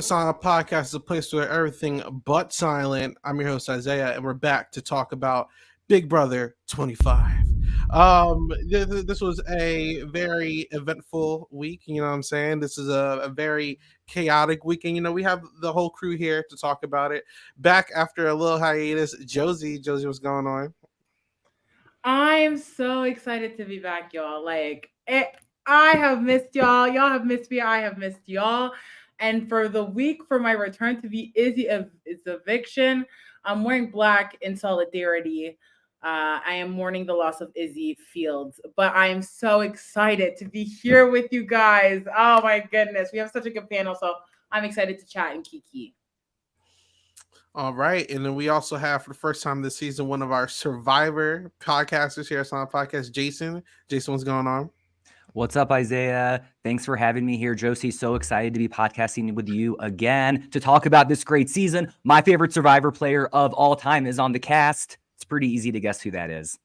Silent Podcast is a place where everything but silent. I'm your host Isaiah, and we're back to talk about Big Brother 25. This was a very eventful week. You know what I'm saying? This is a very chaotic weekend. You know, we have the whole crew here to talk about it. Back after a little hiatus, Josie, what's going on? I'm so excited to be back, y'all. I have missed y'all. Y'all have missed me. I have missed y'all. And for the week for my return to be Izzy's eviction, I'm wearing black in solidarity. I am mourning the loss of Izzy Fields, but I am so excited to be here with you guys. Oh my goodness, we have such a good panel, so I'm excited to chat and kiki. All right. And then we also have, for the first time this season, one of our Survivor podcasters here on the podcast, Jason. Jason, what's going on? What's up, Isaiah? Thanks for having me here, Josie. So excited to be podcasting with you again to talk about this great season. My favorite Survivor player of all time is on the cast. It's pretty easy to guess who that is.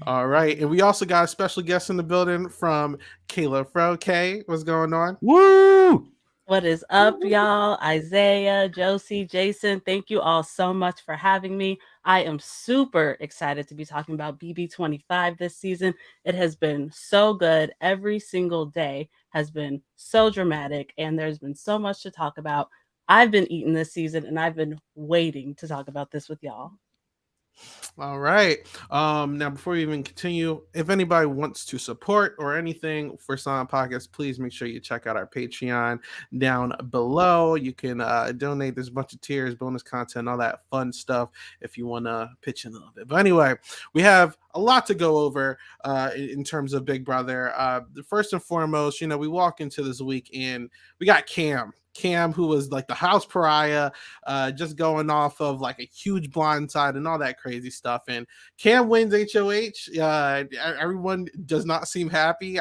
All right. And we also got a special guest in the building from Kayla Fro. Kay, what's going on? Woo! What is up, y'all? Isaiah, Josie, Jason, thank you all so much for having me. I am super excited to be talking about BB25 this season. It has been so good. Every single day has been so dramatic, and there's been so much to talk about. I've been eating this season, and I've been waiting to talk about this with y'all. All right. Now, before we even continue, if anybody wants to support or anything for Silent Podcast, please make sure you check out our Patreon down below. You can donate. There's a bunch of tiers, bonus content, all that fun stuff if you want to pitch in a little bit. But anyway, we have a lot to go over in terms of Big Brother. First and foremost, we walk into this week and we got Cam, who was like the house pariah, just going off of like a huge blindside and all that crazy stuff. And Cam wins HOH. Everyone does not seem happy.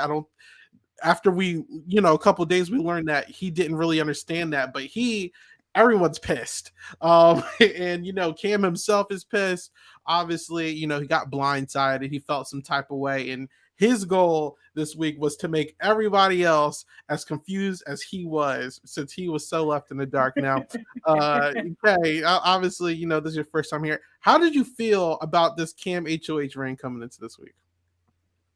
After we, a couple of days, we learned that he didn't really understand that, but everyone's pissed. And Cam himself is pissed. Obviously, he got blindsided. He felt some type of way. And his goal this week was to make everybody else as confused as he was, since he was so left in the dark. Now, okay, obviously, this is your first time here. How did you feel about this Cam HOH reign coming into this week?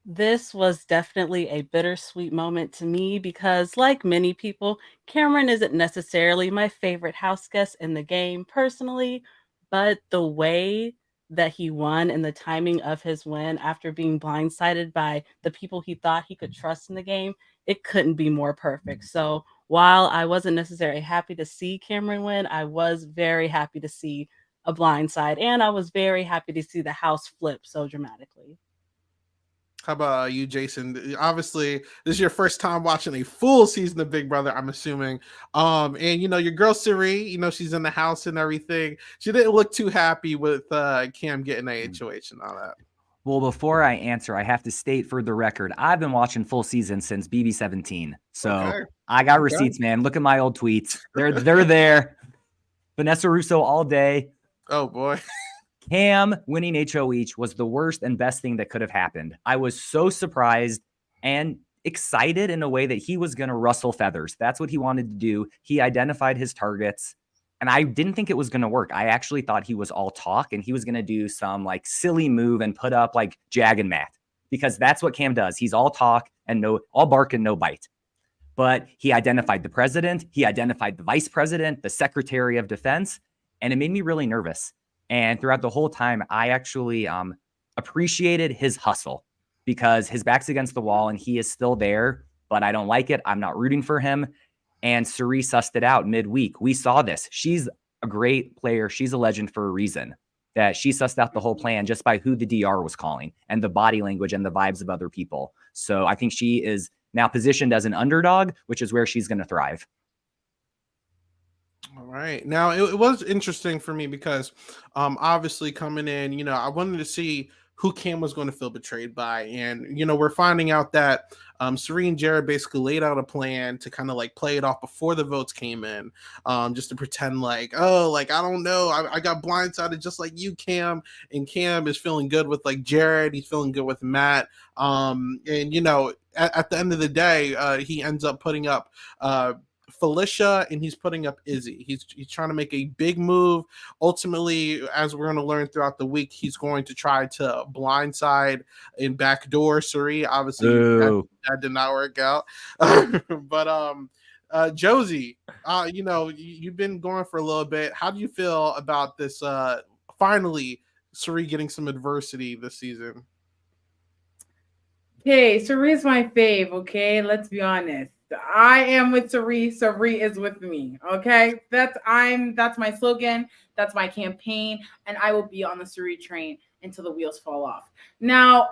This was definitely a bittersweet moment to me because, like many people, Cameron isn't necessarily my favorite house guest in the game personally, but the way that he won and the timing of his win after being blindsided by the people he thought he could trust in the game, it couldn't be more perfect. So while I wasn't necessarily happy to see Cameron win, I was very happy to see a blindside, and I was very happy to see the house flip so dramatically. How about you, Jason? Obviously, this is your first time watching a full season of Big Brother, I'm assuming. And your girl Siri, she's in the house and everything. She didn't look too happy with Cam getting a HOH and all that. Well, before I answer, I have to state for the record, I've been watching full season since BB17. So okay. I got receipts, man. Look at my old tweets. They're there. Vanessa Russo all day. Oh, boy. Cam winning HOH was the worst and best thing that could have happened. I was so surprised and excited in a way that he was going to rustle feathers. That's what he wanted to do. He identified his targets, and I didn't think it was going to work. I actually thought he was all talk and he was going to do some like silly move and put up like Jag and Matt, because that's what Cam does. He's all talk and all bark and no bite. But he identified the president, he identified the vice president, the secretary of defense, and it made me really nervous. And throughout the whole time, I actually appreciated his hustle, because his back's against the wall and he is still there, but I don't like it. I'm not rooting for him. And Suri sussed it out midweek. We saw this. She's a great player. She's a legend for a reason, that she sussed out the whole plan just by who the DR was calling and the body language and the vibes of other people. So I think she is now positioned as an underdog, which is where she's going to thrive. All right. Now, it was interesting for me because obviously coming in, I wanted to see who Cam was going to feel betrayed by. And, we're finding out that Suri and Jared basically laid out a plan to kind of like play it off before the votes came in, just to pretend like, oh, like, I don't know. I got blindsided just like you, Cam. And Cam is feeling good with like Jared. He's feeling good with Matt. And, at the end of the day, he ends up putting up Felicia, and he's putting up Izzy. He's trying to make a big move. Ultimately, as we're going to learn throughout the week, he's going to try to blindside and backdoor Suri. Obviously, that did not work out. But Josie, you've been going for a little bit. How do you feel about this? Finally, Suri getting some adversity this season. Okay, Sari's my fave. Okay, let's be honest. I am with Sari. Sari is with me. Okay, that's my slogan. That's my campaign, and I will be on the Sari train until the wheels fall off. Now,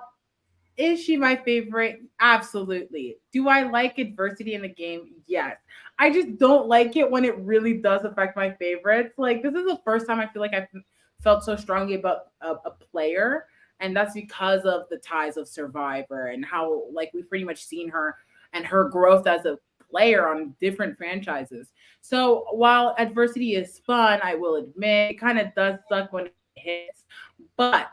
is she my favorite? Absolutely. Do I like adversity in the game? Yes. I just don't like it when it really does affect my favorites. Like, this is the first time I feel like I've felt so strongly about a player, and that's because of the ties of Survivor and how, like, we've pretty much seen her and her growth as a player on different franchises. So while adversity is fun, I will admit it kind of does suck when it hits, but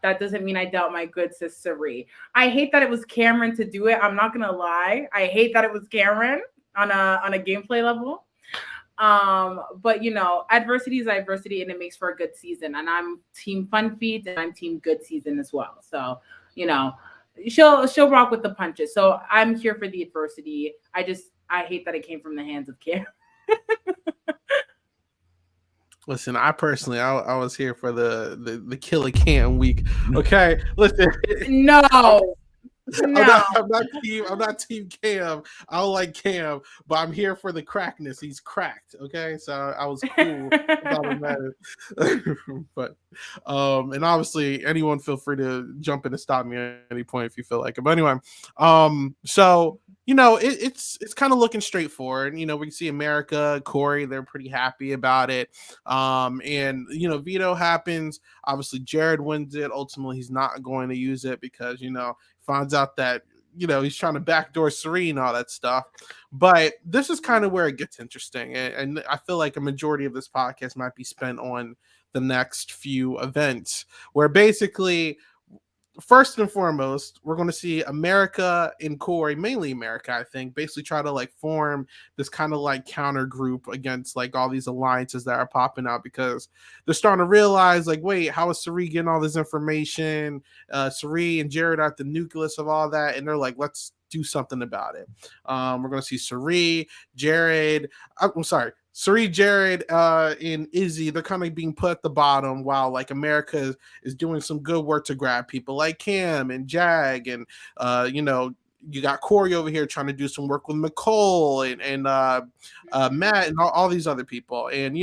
that doesn't mean I doubt my good sis Sari. I hate that it was Cameron to do it. I'm not gonna lie. I hate that it was Cameron on a gameplay level. But adversity is adversity, and it makes for a good season. And I'm team fun feeds, and I'm team good season as well. So she'll rock with the punches. So I'm here for the adversity. I hate that it came from the hands of Cam. Listen, I personally, I was here for the Killer Cam week. Okay, listen. No. I'm not team Cam. I don't like Cam, but I'm here for the crackness. He's cracked. Okay, so I was cool about it. But and obviously anyone feel free to jump in and stop me at any point if you feel like it. But anyway, so it's kind of looking straightforward. We can see America, Corey, they're pretty happy about it. And veto happens. Obviously, Jared wins it. Ultimately, he's not going to use it because finds out that he's trying to backdoor Serene and all that stuff. But this is kind of where it gets interesting, and I feel like a majority of this podcast might be spent on the next few events, where basically, first and foremost, we're going to see America and Corey, mainly America, I think, basically try to like form this kind of like counter group against like all these alliances that are popping out, because they're starting to realize like, wait, how is Sari getting all this information? Sari and Jared are at the nucleus of all that, and they're like, let's do something about it. We're going to see Sari, Jared, and Izzy, they're kind of being put at the bottom, while like America is doing some good work to grab people like Cam and Jag, and you got Corey over here trying to do some work with McCole and Matt and all these other people. And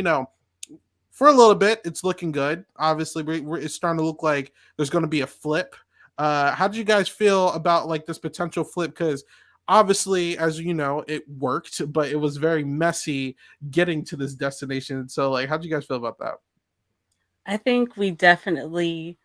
for a little bit, it's looking good. Obviously, it's starting to look like there's going to be a flip. How did you guys feel about like this potential flip? Because obviously, as you know, it worked, but it was very messy getting to this destination. So, like, how did you guys feel about that? I think we definitely,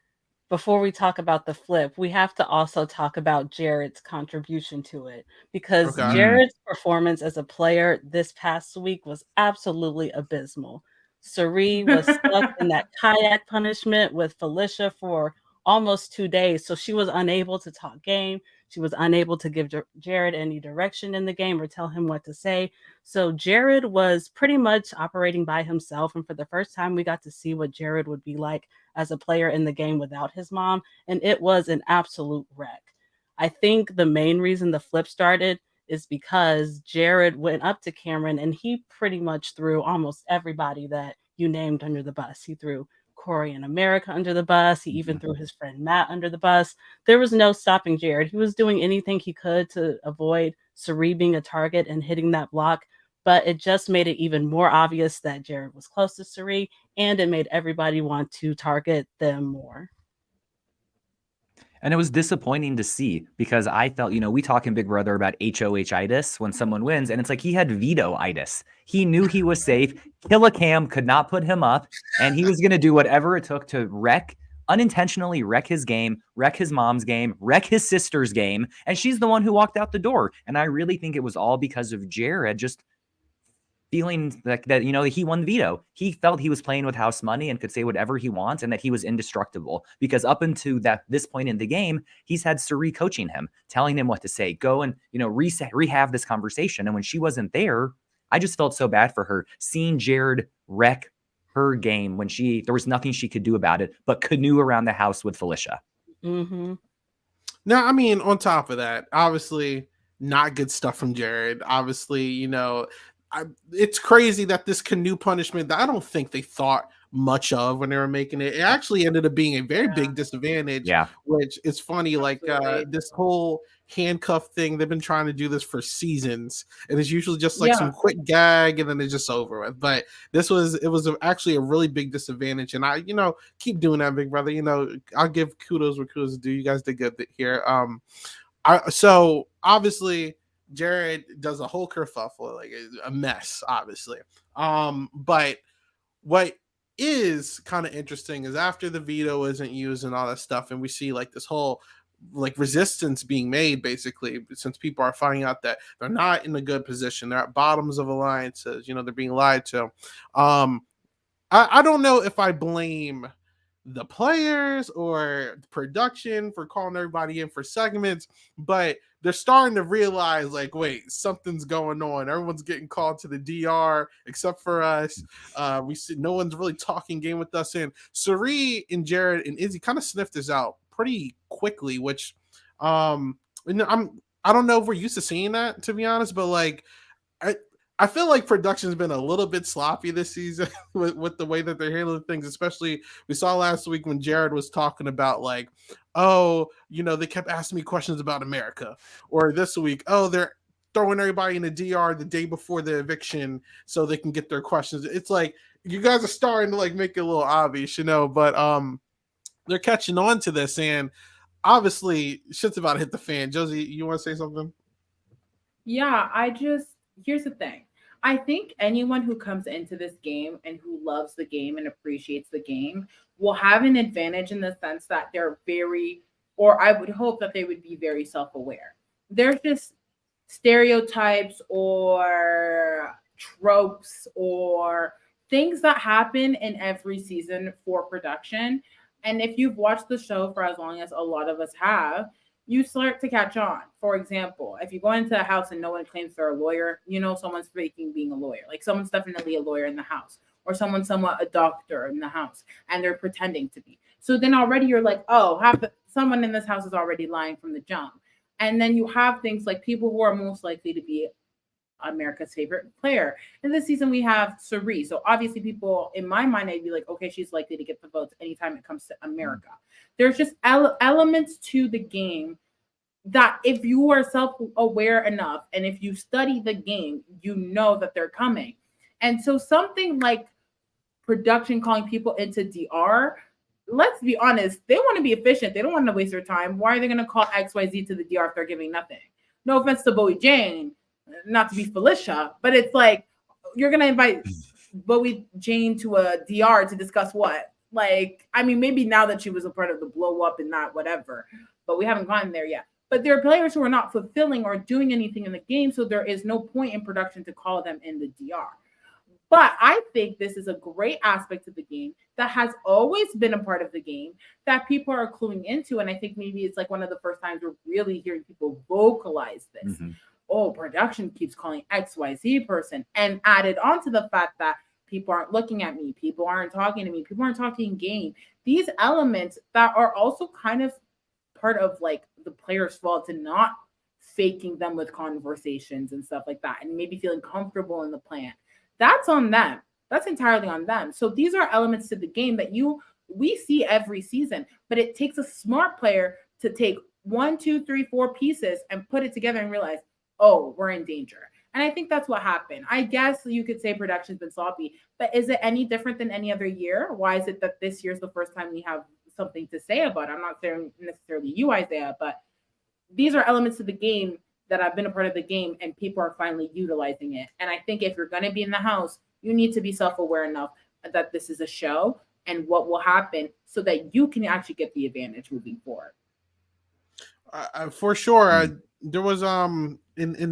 before we talk about the flip, we have to also talk about Jared's contribution to it, because Okay. Jared's performance as a player this past week was absolutely abysmal. Sari was stuck in that kayak punishment with Felicia for almost 2 days, so she was unable to talk game. She was unable to give Jared any direction in the game or tell him what to say. So Jared was pretty much operating by himself, and for the first time, we got to see what Jared would be like as a player in the game without his mom, and it was an absolute wreck. I think the main reason the flip started is because Jared went up to Cameron and he pretty much threw almost everybody that you named under the bus. He threw Corey and America under the bus. He even threw his friend Matt under the bus. There was no stopping Jared. He was doing anything he could to avoid Sari being a target and hitting that block, but it just made it even more obvious that Jared was close to Sari, and it made everybody want to target them more. And it was disappointing to see, because I felt, we talk in Big Brother about HOH-itis when someone wins, and it's like he had veto-itis. He knew he was safe. Killer Cam could not put him up, and he was going to do whatever it took to unintentionally wreck his game, wreck his mom's game, wreck his sister's game, and she's the one who walked out the door. And I really think it was all because of Jared just feeling like that, he won the veto. He felt he was playing with house money and could say whatever he wants, and that he was indestructible, because up until this point in the game, he's had Sari coaching him, telling him what to say, go and, rehave this conversation. And when she wasn't there, I just felt so bad for her seeing Jared wreck her game when there was nothing she could do about it but canoe around the house with Felicia. Mm-hmm. Now, I mean, on top of that, obviously not good stuff from Jared. Obviously, you know, it's crazy that this canoe punishment that I don't think they thought much of when they were making it. It actually ended up being a very big disadvantage, Yeah. which is funny. Like this whole handcuff thing, they've been trying to do this for seasons, and it's usually just like some quick gag and then it's just over with. But it was actually a really big disadvantage, and I, you know, keep doing that, big brother. You know, I'll give kudos where kudos due. You guys did good here. So obviously Jared does a whole kerfuffle, like a mess, obviously. But what is kind of interesting is after the veto isn't used and all that stuff, and we see like this whole like resistance being made, basically, since people are finding out that they're not in a good position, they're at bottoms of alliances, you know, they're being lied to. I don't know if I blame the players or the production for calling everybody in for segments, but they're starting to realize, like, wait, something's going on. Everyone's getting called to the DR except for us. We see no one's really talking game with us. And Sari and Jared and Izzy kind of sniffed this out pretty quickly, which I don't know if we're used to seeing that, to be honest, but like I feel like production's been a little bit sloppy this season with the way that they're handling things, especially we saw last week when Jared was talking about like, oh, you know, they kept asking me questions about America, or this week, oh, they're throwing everybody in the DR the day before the eviction so they can get their questions. It's like you guys are starting to like make it a little obvious, you know, but they're catching on to this, and obviously shit's about to hit the fan. Josie, you want to say something? Yeah, here's the thing. I think anyone who comes into this game and who loves the game and appreciates the game will have an advantage in the sense that they're or I would hope that they would be very self-aware. There's just stereotypes or tropes or things that happen in every season for production. And if you've watched the show for as long as a lot of us have, you start to catch on. For example, if you go into a house and no one claims they're a lawyer, you know someone's faking being a lawyer. Like someone's definitely a lawyer in the house, or someone's somewhat a doctor in the house, and they're pretending to be. So then already you're like, oh, someone in this house is already lying from the jump. And then you have things like people who are most likely to be America's favorite player. In this season, we have Sari. So obviously people, in my mind, I'd be like, okay, she's likely to get the votes anytime it comes to America. There's just elements to the game that if you are self-aware enough and if you study the game, you know that they're coming. And so something like production calling people into DR, let's be honest, they want to be efficient. They don't want to waste their time. Why are they going to call XYZ to the DR if they're giving nothing? No offense to Bowie Jane, not to be Felicia, but it's like, you're going to invite Bowie Jane to a DR to discuss what? Like, I mean, maybe now that she was a part of the blow up and not whatever, but we haven't gotten there yet. But there are players who are not fulfilling or doing anything in the game, so there is no point in production to call them in the DR. But I think this is a great aspect of the game that has always been a part of the game that people are cluing into. And I think maybe it's like one of the first times we're really hearing people vocalize this. Mm-hmm. Oh, production keeps calling XYZ person, and added on to the fact that people aren't looking at me, people aren't talking to me, people aren't talking game. These elements that are also kind of part of like the player's fault to not faking them with conversations and stuff like that, and maybe feeling comfortable in the plan. That's on them. That's entirely on them. So these are elements to the game that we see every season, but it takes a smart player to take 1, 2, 3, 4 pieces and put it together and realize, oh, we're in danger. And I think that's what happened. I guess you could say production's been sloppy, but is it any different than any other year? Why is it that this year's the first time we have something to say about it? I'm not saying necessarily you, Isaiah, but these are elements of the game that have been a part of the game, and people are finally utilizing it. And I think if you're going to be in the house, you need to be self-aware enough that this is a show and what will happen so that you can actually get the advantage moving forward. For sure. There was in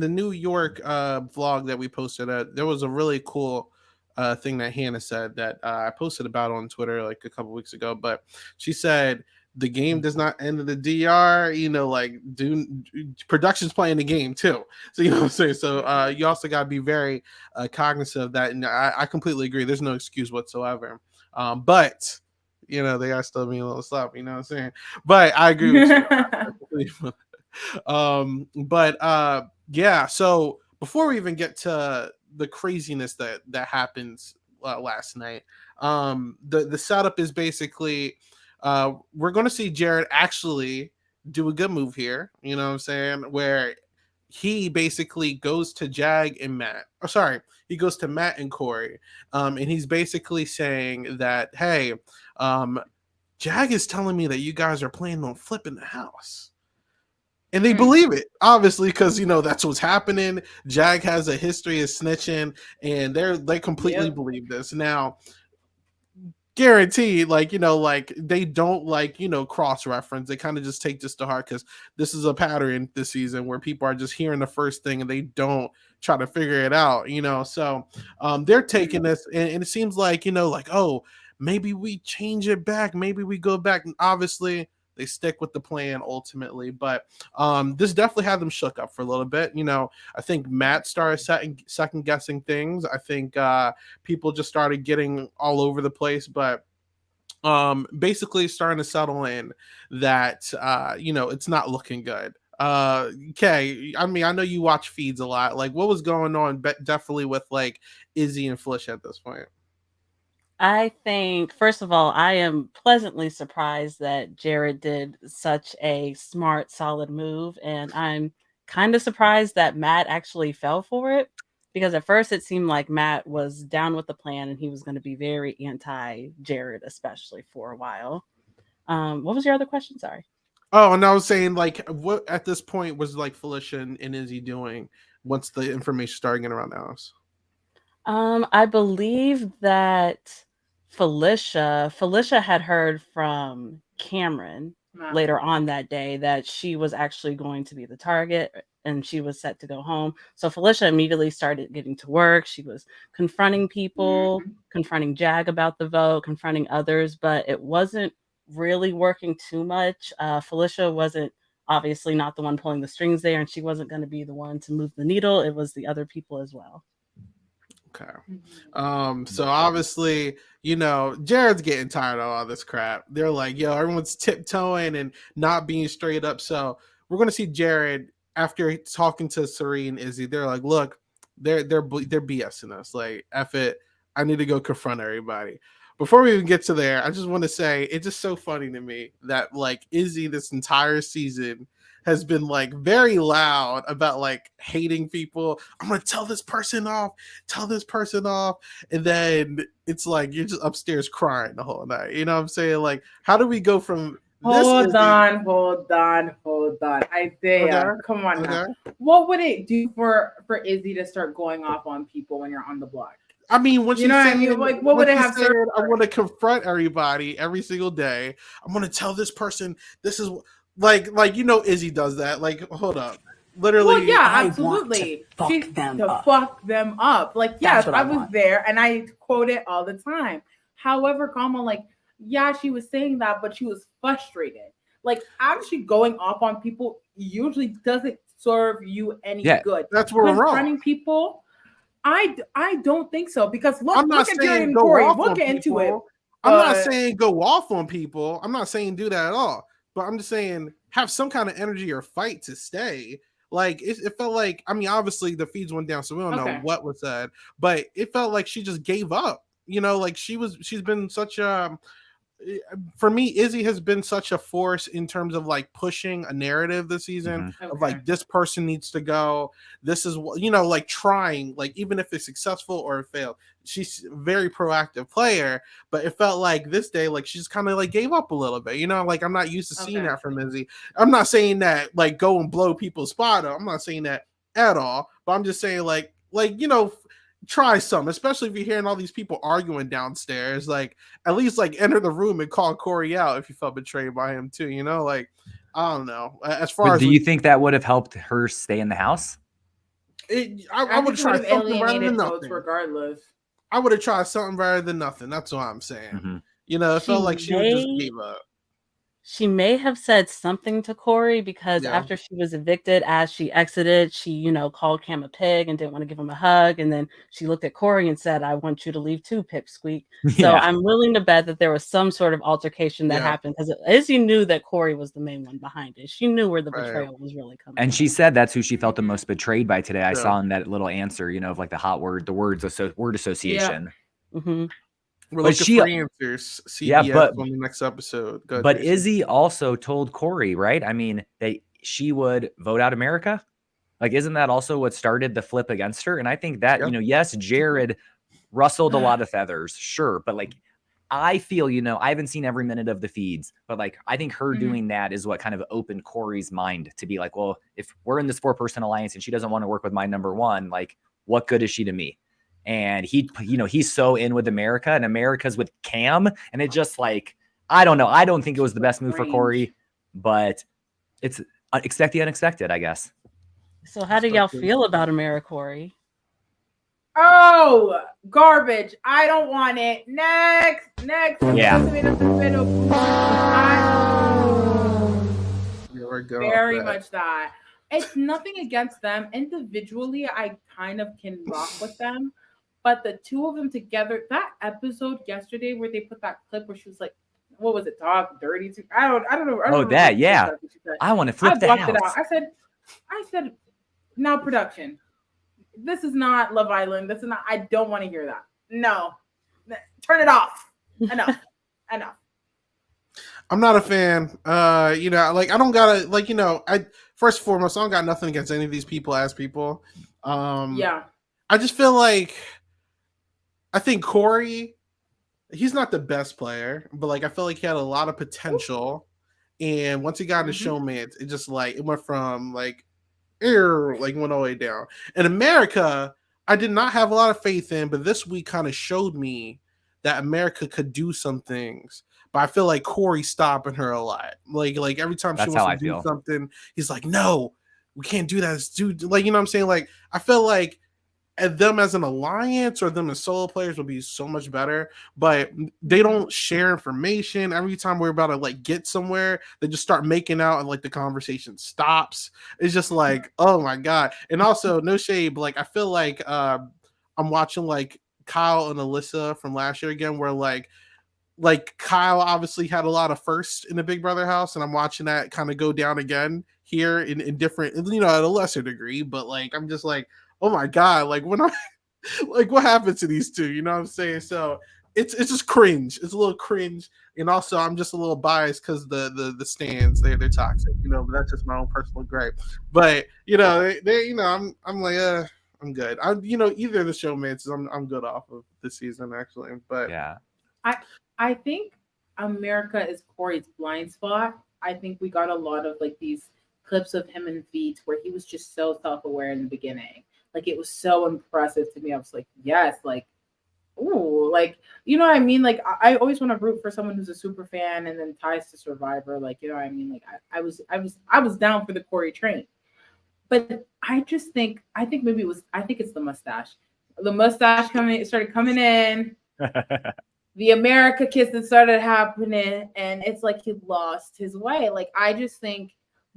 the New York vlog that we posted, there was a really cool thing that Hannah said that I posted about on Twitter like a couple weeks ago, but she said the game does not end in the DR. You know, like production's playing the game too. So you know what I'm saying. So you also got to be very cognizant of that. And I completely agree. There's no excuse whatsoever. But you know, they are still being a little sloppy. You know what I'm saying. But I agree with you. Yeah. So before we even get to the craziness that happens last night, the setup is basically we're going to see Jared actually do a good move here. You know what I'm saying? Where he basically goes to Jag and Matt. Oh, sorry, he goes to Matt and Corey, and he's basically saying that, hey, Jag is telling me that you guys are planning on flipping the house. And they believe it, obviously, because you know that's what's happening. Jag has a history of snitching, and they completely believe this. Now, guaranteed, like, you know, like they don't like, you know, cross-reference. They kind of just take this to heart because this is a pattern this season where people are just hearing the first thing and they don't try to figure it out, you know. So they're taking this, and it seems like, you know, like, oh, maybe we change it back, maybe we go back, and obviously they stick with the plan ultimately. But this definitely had them shook up for a little bit. You know, I think Matt started second guessing things. I think people just started getting all over the place. But basically starting to settle in that, you know, it's not looking good. Okay, I mean, I know you watch feeds a lot. Like, what was going on definitely with like Izzy and Felicia at this point? I think, first of all, I am pleasantly surprised that Jared did such a smart, solid move. And I'm kind of surprised that Matt actually fell for it, because at first it seemed like Matt was down with the plan and he was going to be very anti Jared, especially for a while. What was your other question? Sorry. Oh, and I was saying, like, what at this point was like Felicia and Izzy doing once the information started getting around the house? I believe that Felicia had heard from Cameron later on that day that she was actually going to be the target and she was set to go home. So Felicia immediately started getting to work. She was confronting people, confronting Jag about the vote, confronting others, but it wasn't really working too much. Felicia wasn't obviously not the one pulling the strings there, and she wasn't going to be the one to move the needle. It was the other people as well. Okay. So obviously, you know, Jared's getting tired of all this crap. They're like, yo, everyone's tiptoeing and not being straight up. So we're gonna see Jared after talking to Serene Izzy. They're like, look, they're BSing us. Like, F it. I need to go confront everybody. Before we even get to there, I just want to say it's just so funny to me that like Izzy this entire season has been like very loud about like hating people. I'm gonna tell this person off, and then it's like you're just upstairs crying the whole night. You know what I'm saying? Like, how do we go from Hold on. Isaiah, come on now. What would it do for Izzy to start going off on people when you're on the block? I mean, what you know, I mean, like, what would it have? I want to confront everybody every single day. I'm gonna tell this person this is. Like you know, Izzy does that. Like, hold up, literally. Well, yeah, absolutely. To fuck them up. Like, yes, I was there, and I quote it all the time. However, Kama, like, yeah, she was saying that, but she was frustrated. Like, actually going off on people usually doesn't serve you any good. That's where we're wrong. Confronting people, I don't think so, because look at Jared and Corey. We'll get into it. I'm not saying go off on people. I'm not saying do that at all. But I'm just saying, have some kind of energy or fight to stay. Like, it felt like, I mean, obviously the feeds went down, so we don't know what was said, but it felt like she just gave up. You know, like she's been such a, for me, Izzy has been such a force in terms of like pushing a narrative this season of like, this person needs to go. This is what, you know, like trying, like even if it's successful or it failed, she's a very proactive player. But it felt like this day, like she's kind of like gave up a little bit, you know, like I'm not used to seeing that from Izzy. I'm not saying that like go and blow people's spot up. I'm not saying that at all, but I'm just saying like, you know, try some, especially if you're hearing all these people arguing downstairs. Like, at least like enter the room and call Corey out if you felt betrayed by him too, you know. Like, I don't know. As far as do you think that would have helped her stay in the house? I would try something rather than nothing. Regardless, I would have tried something rather than nothing. That's what I'm saying. You know, it felt like she just gave up. She may have said something to Corey because Yeah. after she was evicted, as she exited, she, called Cam a pig and didn't want to give him a hug. And then she looked at Corey and said, "I want you to leave too, Pipsqueak." So Yeah. I'm willing to bet that there was some sort of altercation that Yeah. happened because Izzy knew that Corey was the main one behind it. She knew where the Right. betrayal was really coming And from. she said that's who she felt the most betrayed by today. I Yeah. saw in that little answer, of like the hot word, the word association. Mhm. We're But looking she- for answers. Yeah, CBS but- on the next episode. Go ahead, But Tracy. Izzy also told Corey, right? I mean, that she would vote out America. Like, isn't that also what started the flip against her? And I think that, Yeah. yes, Jared rustled a lot of feathers, sure. But like, I feel, I haven't seen every minute of the feeds, but like, I think her Mhm. doing that is what kind of opened Corey's mind to be like, well, if we're in this 4-person alliance and she doesn't want to work with my number one, like, what good is she to me? And he's so in with America, and America's with Cam. And it just like, I don't know. I don't think it was the best move for Corey, but it's expect the unexpected, I guess. So how do y'all feel about AmeriCorey? Oh, garbage. I don't want it. Next. Yeah. Very much that. It's nothing against them. Individually, I kind of can rock with them. But the two of them together, that episode yesterday where they put that clip where she was like, what was it, dog dirty? I don't know. I don't remember that, what yeah. she said. I want to flip the blocked house. it out. I said, now production. This is not Love Island. This is not. I don't want to hear that. No, turn it off. Enough. I'm not a fan. Like I don't gotta like I first and foremost I don't got nothing against any of these people as people. Yeah. I just feel like I think Corey, he's not the best player, but like I feel like he had a lot of potential. And once he got into showmates, it just like it went from like went all the way down. In America, I did not have a lot of faith in, but this week kind of showed me that America could do some things. But I feel like Corey's stopping her a lot. Like every time she wants to do something, he's like, "No, we can't do that, dude." Like, you know what I'm saying? Like, I feel like them as an alliance or them as solo players would be so much better, but they don't share information. Every time we're about to like get somewhere, they just start making out and like the conversation stops. It's just like, oh my God. And also no shade, but like I feel like I'm watching like Kyle and Alyssa from last year again, where like Kyle obviously had a lot of firsts in the Big Brother house, and I'm watching that kind of go down again here in different, at a lesser degree, but like I'm just like, oh my God, like when I like what happened to these two, you know what I'm saying? So it's just cringe. It's a little cringe. And also I'm just a little biased because the stands, they're toxic, but that's just my own personal gripe. But I'm like I'm good. Either of the showmates I'm good off of this season actually. But yeah. I think America is Corey's blind spot. I think we got a lot of like these clips of him in feeds where he was just so self-aware in the beginning. Like it was so impressive to me. I was like, yes, like, ooh, like, you know what I mean? Like I always want to root for someone who's a super fan and then ties to Survivor. Like, you know what I mean? Like I was down for the Corey train. But I think maybe it's the mustache. The mustache started coming in. The America kiss that started happening, and it's like he lost his way. Like I just think,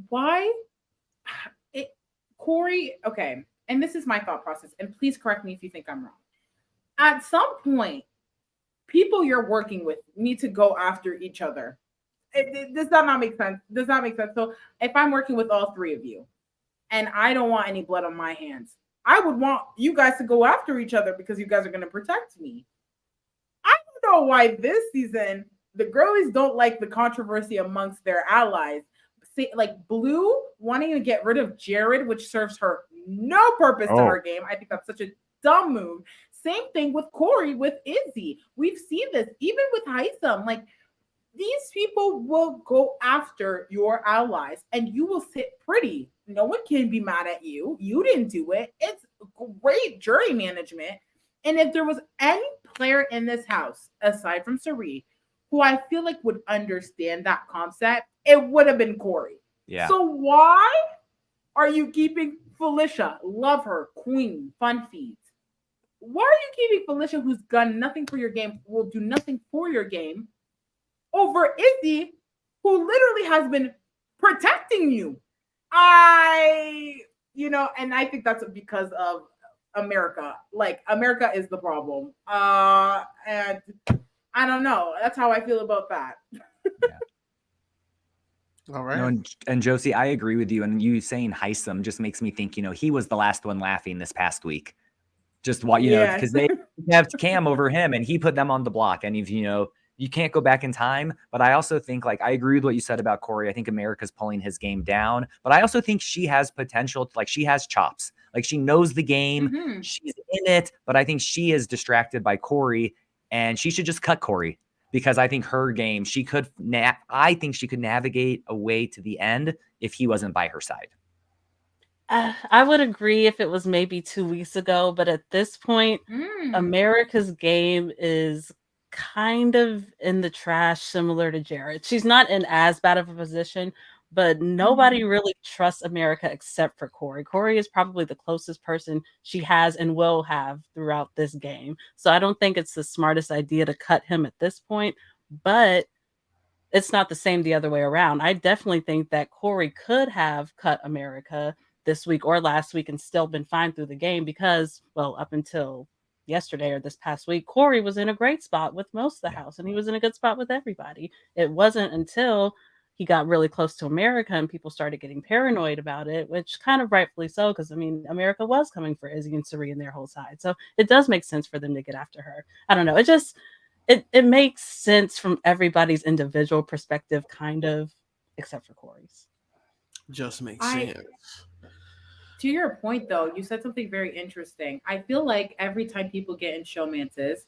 why Corey, okay, and this is my thought process, and please correct me if you think I'm wrong. At some point, people you're working with need to go after each other. Does that not make sense? Does that make sense? So if I'm working with all three of you and I don't want any blood on my hands, I would want you guys to go after each other because you guys are going to protect me. I don't know why this season the girlies don't like the controversy amongst their allies. Like Blue wanting to get rid of Jared, which serves her no purpose to her game. I think that's such a dumb move. Same thing with Corey, with Izzy. We've seen this even with Haitham. Like these people will go after your allies and you will sit pretty. No one can be mad at you. You didn't do it. It's great jury management. And if there was any player in this house, aside from Sari, who I feel like would understand that concept, it would have been Corey. Yeah. So why are you keeping Felicia? Love her, queen, fun feeds. Why are you keeping Felicia, who's done nothing for your game, will do nothing for your game, over Izzy, who literally has been protecting you. And I think that's because of America. Like, America is the problem. And I don't know. That's how I feel about that. Yeah. All right. No, and Josie, I agree with you. And you saying Heisem just makes me think, he was the last one laughing this past week. Just what, because they have Cam over him and he put them on the block. And if, you can't go back in time. But I also think, I agree with what you said about Corey. I think America's pulling his game down. But I also think she has potential. She has chops. She knows the game. Mm-hmm. She's in it. But I think she is distracted by Corey. And she should just cut Corey. Because I think her game, I think she could navigate a way to the end if he wasn't by her side. I would agree if it was maybe 2 weeks ago, but at this point, America's game is kind of in the trash, similar to Jared. She's not in as bad of a position, but nobody really trusts America except for Corey. Corey is probably the closest person she has and will have throughout this game. So I don't think it's the smartest idea to cut him at this point, but it's not the same the other way around. I definitely think that Corey could have cut America this week or last week and still been fine through the game because, up until yesterday or this past week, Corey was in a great spot with most of the house and he was in a good spot with everybody. It wasn't until he got really close to America and people started getting paranoid about it, which kind of rightfully so, because America was coming for Izzy and Sari and their whole side. So it does make sense for them to get after her. I don't know. It makes sense from everybody's individual perspective, kind of, except for Corey's. Just makes sense. To your point, though, you said something very interesting. I feel like every time people get in showmances,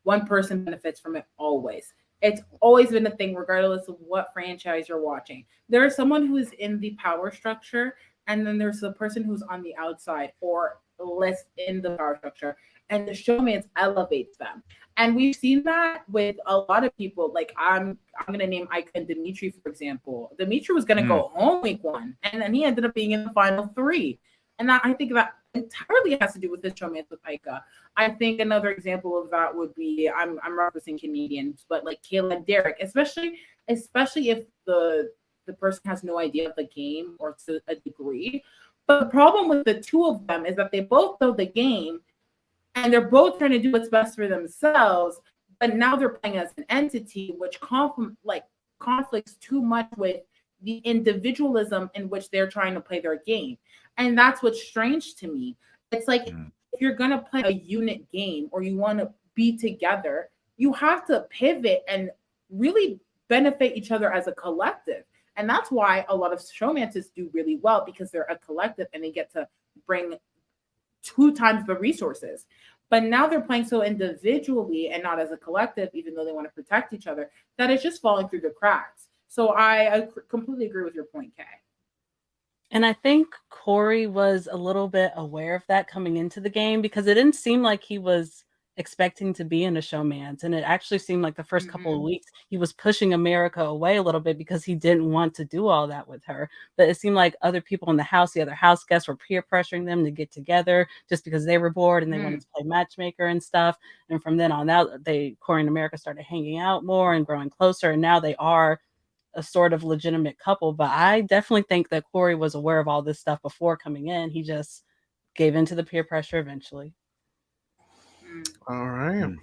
one person benefits from it always. It's always been a thing, regardless of what franchise you're watching. There is someone who is in the power structure, and then there's the person who's on the outside or less in the power structure. And the showmans elevates them. And we've seen that with a lot of people. Like, I'm going to name Ika and Dimitri, for example. Dimitri was going to go home week 1, and then he ended up being in the final 3. And I think that entirely has to do with this showmance with Ika. I think another example of that would be, I'm referencing Canadians, but like Kayla and Derek, especially if the person has no idea of the game or to a degree. But the problem with the two of them is that they both know the game and they're both trying to do what's best for themselves, but now they're playing as an entity, which conflicts too much with the individualism in which they're trying to play their game. And that's what's strange to me. It's like, if you're going to play a unit game or you want to be together, you have to pivot and really benefit each other as a collective. And that's why a lot of showmances do really well, because they're a collective and they get to bring 2 times the resources. But now they're playing so individually and not as a collective, even though they want to protect each other, that it's just falling through the cracks. So I completely agree with your point, Kay. And I think Corey was a little bit aware of that coming into the game, because it didn't seem like he was expecting to be in a showmance. And it actually seemed like the first couple of weeks he was pushing America away a little bit because he didn't want to do all that with her. But it seemed like other people in the house, the other house guests, were peer pressuring them to get together just because they were bored and they wanted to play matchmaker and stuff. And from then on out, Corey and America started hanging out more and growing closer. And now they are a sort of legitimate couple. But I definitely think that Corey was aware of all this stuff before coming in. He just gave into the peer pressure eventually. All right.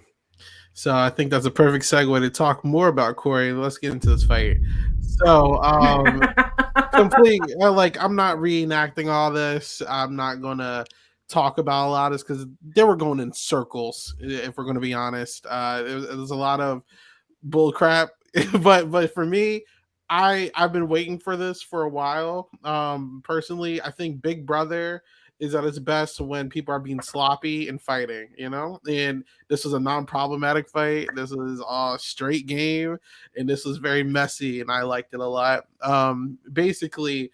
So I think that's a perfect segue to talk more about Corey. Let's get into this fight. So I'm not reenacting all this. I'm not gonna talk about a lot of this because they were going in circles, if we're gonna be honest. It was a lot of bull crap. but for me, I've been waiting for this for a while. Personally, I think Big Brother is at its best when people are being sloppy and fighting, and this was a non-problematic fight. This was a straight game, and this was very messy, and I liked it a lot. Basically,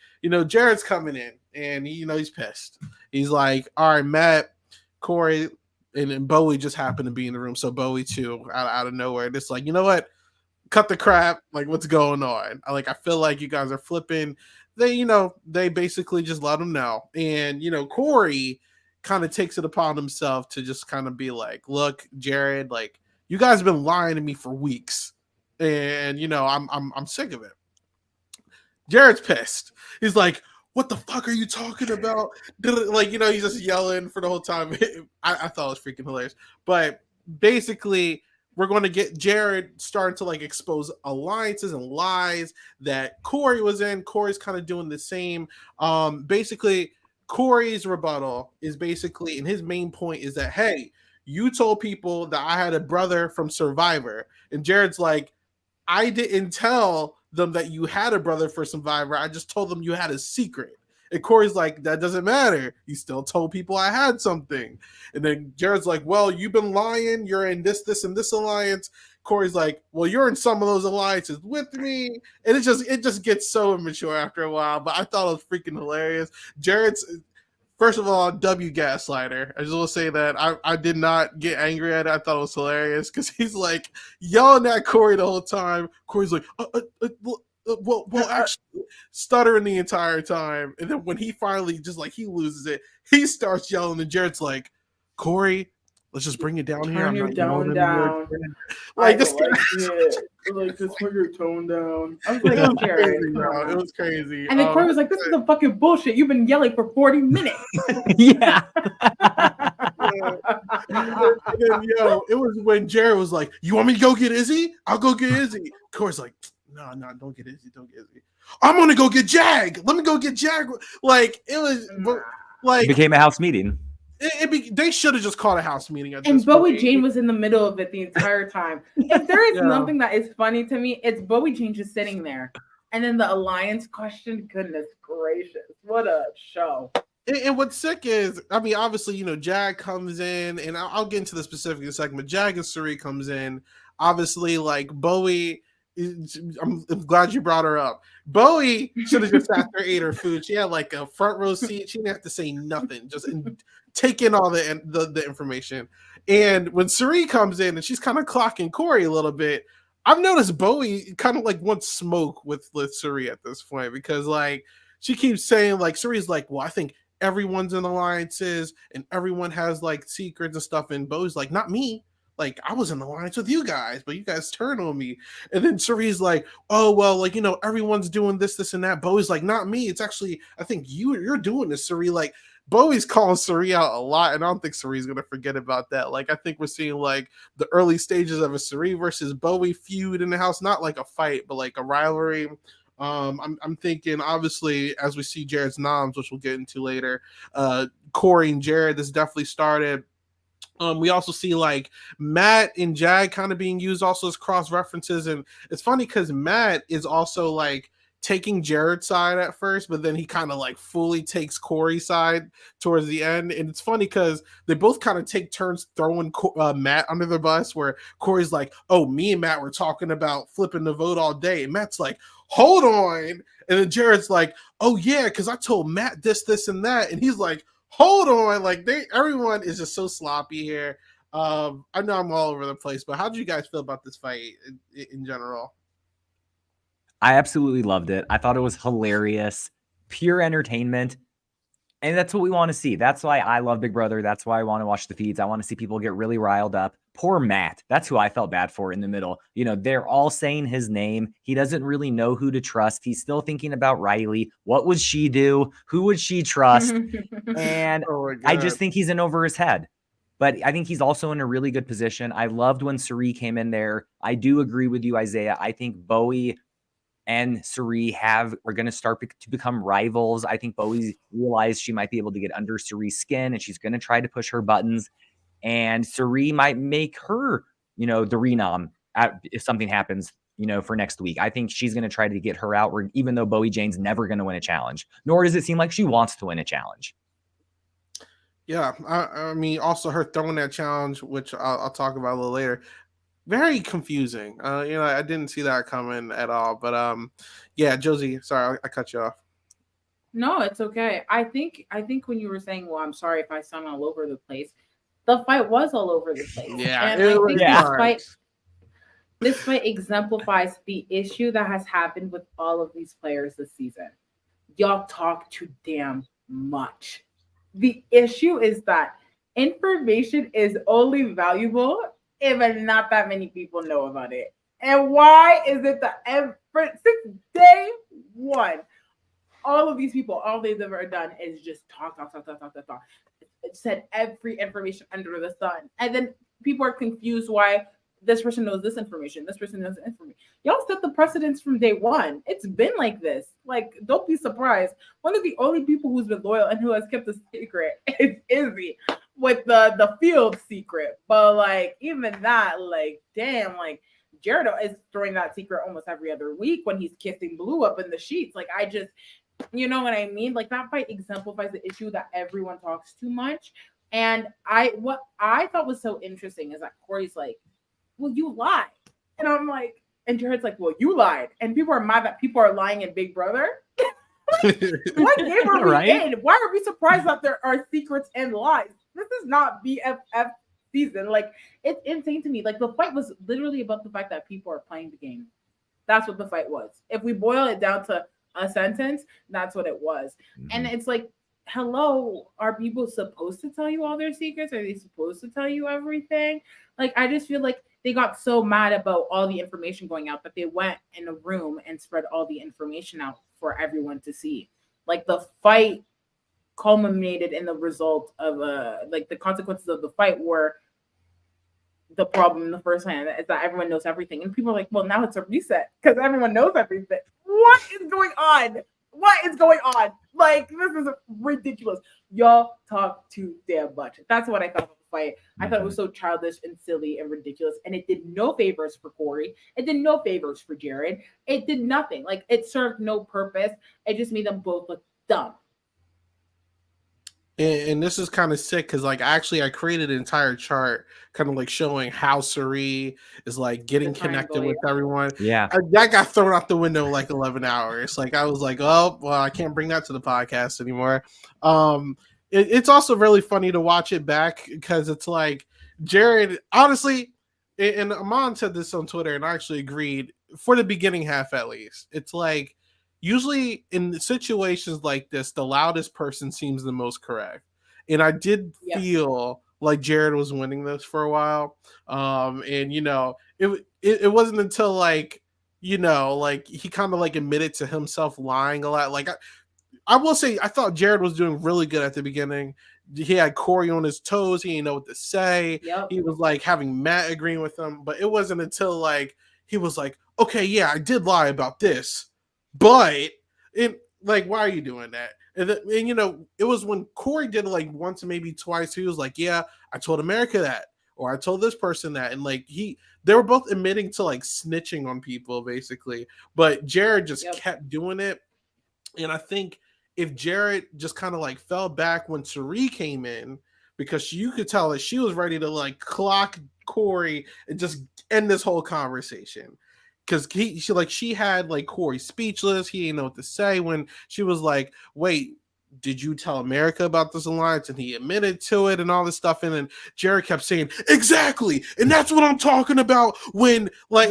Jared's coming in, and he's pissed. He's like, all right, Matt, Corey, and Bowie just happened to be in the room, so Bowie too, out of nowhere. Just like, you know what? Cut the crap. Like, what's going on? I feel like you guys are flipping. They basically just let him know. And, Corey kind of takes it upon himself to just kind of be like, look, Jared, like, you guys have been lying to me for weeks. And, I'm sick of it. Jared's pissed. He's like, what the fuck are you talking about? Like, he's just yelling for the whole time. I thought it was freaking hilarious. But basically, we're going to get Jared starting to like expose alliances and lies that Corey was in. Corey's kind of doing the same. Basically, Corey's rebuttal is basically, and his main point is that, hey, you told people that I had a brother from Survivor. And Jared's like, I didn't tell them that you had a brother for Survivor. I just told them you had a secret. And Corey's like, that doesn't matter. You still told people I had something. And then Jared's like, well, you've been lying. You're in this, and this alliance. Corey's like, well, you're in some of those alliances with me. And it just gets so immature after a while. But I thought it was freaking hilarious. Jared's, first of all, W gaslighter. I just want to say that I did not get angry at it. I thought it was hilarious because he's like yelling at Corey the whole time. Corey's like, well, actually, stuttering the entire time. And then when he finally just like he loses it, he starts yelling, and Jared's like, Corey, let's just bring it down here. Turn your tone down. Like this. Like just put your tone down. I was like, Jared, it was crazy. And then Corey was like, this is a fucking bullshit. You've been yelling for 40 minutes. Yeah. And then, it was when Jared was like, you want me to go get Izzy? I'll go get Izzy. Corey's like, no, don't get Izzy. Don't get Izzy. I'm going to go get Jag. Let me go get Jag. Like, it was like. It became a house meeting. They should have just called a house meeting. And Bowie Jane was in the middle of it the entire time. If there is nothing that is funny to me, it's Bowie Jane just sitting there. And then the alliance question, goodness gracious. What a show. And what's sick is, I mean, obviously, Jag comes in, and I'll get into the specific in a second, but Jag and Cirie comes in. Obviously, like, Bowie, I'm glad you brought her up. Bowie should have just sat there, ate her food. She had like a front row seat. She didn't have to say nothing, just take in all the information. And when Cirie comes in and she's kind of clocking Corey a little bit, I've noticed Bowie kind of like wants smoke with Cirie at this point, because like she keeps saying, like, Cirie's like, well, I think everyone's in alliances and everyone has like secrets and stuff, and Bowie's like, not me. Like, I was in alliance with you guys, but you guys turned on me. And then Cirie's like, oh, well, like, everyone's doing this, and that. Bowie's like, not me. It's actually, I think you're doing this, Cirie. Like, Bowie's calling Cirie out a lot, and I don't think Cirie's going to forget about that. Like, I think we're seeing, like, the early stages of a Cirie versus Bowie feud in the house. Not like a fight, but like a rivalry. I'm thinking, obviously, as we see Jared's noms, which we'll get into later, Corey and Jared, this definitely started. We also see like Matt and Jag kind of being used also as cross references, and it's funny because Matt is also like taking Jared's side at first, but then he kind of like fully takes Corey's side towards the end. And it's funny because they both kind of take turns throwing Matt under the bus, where Corey's like, oh, me and Matt were talking about flipping the vote all day, and Matt's like, hold on, and then Jared's like, oh yeah, because I told Matt this and that, and he's like, hold on, like everyone is just so sloppy here. I know I'm all over the place, but how did you guys feel about this fight in general? I absolutely loved it. I thought it was hilarious, pure entertainment, and that's what we want to see. That's why I love Big Brother. That's why I want to watch the feeds. I want to see people get really riled up. Poor Matt. That's who I felt bad for in the middle. They're all saying his name. He doesn't really know who to trust. He's still thinking about Riley. What would she do? Who would she trust? And I just think he's in over his head. But I think he's also in a really good position. I loved when Cirie came in there. I do agree with you, Isaiah. I think Bowie and Cirie are going to start to become rivals. I think Bowie realized she might be able to get under Cirie's skin, and she's going to try to push her buttons. And Cirie might make her, the renom if something happens, for next week. I think she's going to try to get her out, even though Bowie Jane's never going to win a challenge, nor does it seem like she wants to win a challenge. Yeah, I mean, also her throwing that challenge, which I'll talk about a little later, very confusing. I didn't see that coming at all. But yeah, Josie, sorry, I cut you off. No, it's okay. I think when you were saying, well, I'm sorry if I sound all over the place, the fight was all over the place. Yeah, and I think this fight exemplifies the issue that has happened with all of these players this season. Y'all talk too damn much. The issue is that information is only valuable if not that many people know about it. And why is it that since day one. All of these people, all they've ever done is just talk. It said every information under the sun. And then people are confused why this person knows this information, this person knows this information. Y'all set the precedence from day one. It's been like this. Like, don't be surprised. One of the only people who's been loyal and who has kept a secret is Izzy with the field secret. But like, even that, like, damn, like, Jared is throwing that secret almost every other week when he's kissing Blue up in the sheets. Like, I just, you know what I mean? Like, that fight exemplifies the issue that everyone talks too much. And what I thought was so interesting is that Corey's like, well, you lied. And I'm like, and Jared's like, well, you lied. And people are mad that people are lying in Big Brother. What game are we in? Why are we surprised that there are secrets and lies? This is not BFF season. Like, it's insane to me. Like, the fight was literally about the fact that people are playing the game. That's what the fight was. If we boil it down to a sentence, that's what it was. Mm-hmm. And it's like, hello, are people supposed to tell you all their secrets? Are they supposed to tell you everything? Like, I just feel like they got so mad about all the information going out that they went in a room and spread all the information out for everyone to see. Like, the fight culminated in the result of like, the consequences of the fight were the problem in the first hand is that everyone knows everything. And people are like, well, now it's a reset because everyone knows everything. What is going on? What is going on? Like, this is ridiculous. Y'all talk too damn much. That's what I thought of the fight. I thought it was so childish and silly and ridiculous. And it did no favors for Corey. It did no favors for Jared. It did nothing. Like, it served no purpose. It just made them both look dumb. And this is kind of sick because, like, actually I created an entire chart kind of like showing how Suri is like getting connected with everyone. Yeah. That got thrown out the window like 11 hours. Like, I was like, oh, well, I can't bring that to the podcast anymore. It's also really funny to watch it back because it's like Jared, honestly, and Amon said this on Twitter and I actually agreed for the beginning half at least. It's like, usually in situations like this, the loudest person seems the most correct. And I did feel like Jared was winning this for a while. And, you know, it wasn't until like, you know, like he kind of like admitted to himself lying a lot. Like, I will say, I thought Jared was doing really good at the beginning. He had Corey on his toes. He didn't know what to say. Yep. He was like having Matt agreeing with him. But it wasn't until like, he was like, okay, yeah, I did lie about this. But it, like, why are you doing that? And you know, it was when Corey did it like once, maybe twice. He was like, yeah, I told America that, or I told this person that. And like, they were both admitting to like snitching on people basically. But Jared just kept doing it. And I think if Jared just kind of like fell back when Suri came in, because you could tell that she was ready to like clock Corey and just end this whole conversation. Because she had like Corey speechless. He didn't know what to say when she was like, wait, did you tell America about this alliance? And he admitted to it and all this stuff. And then Jared kept saying, exactly. And that's what I'm talking about when like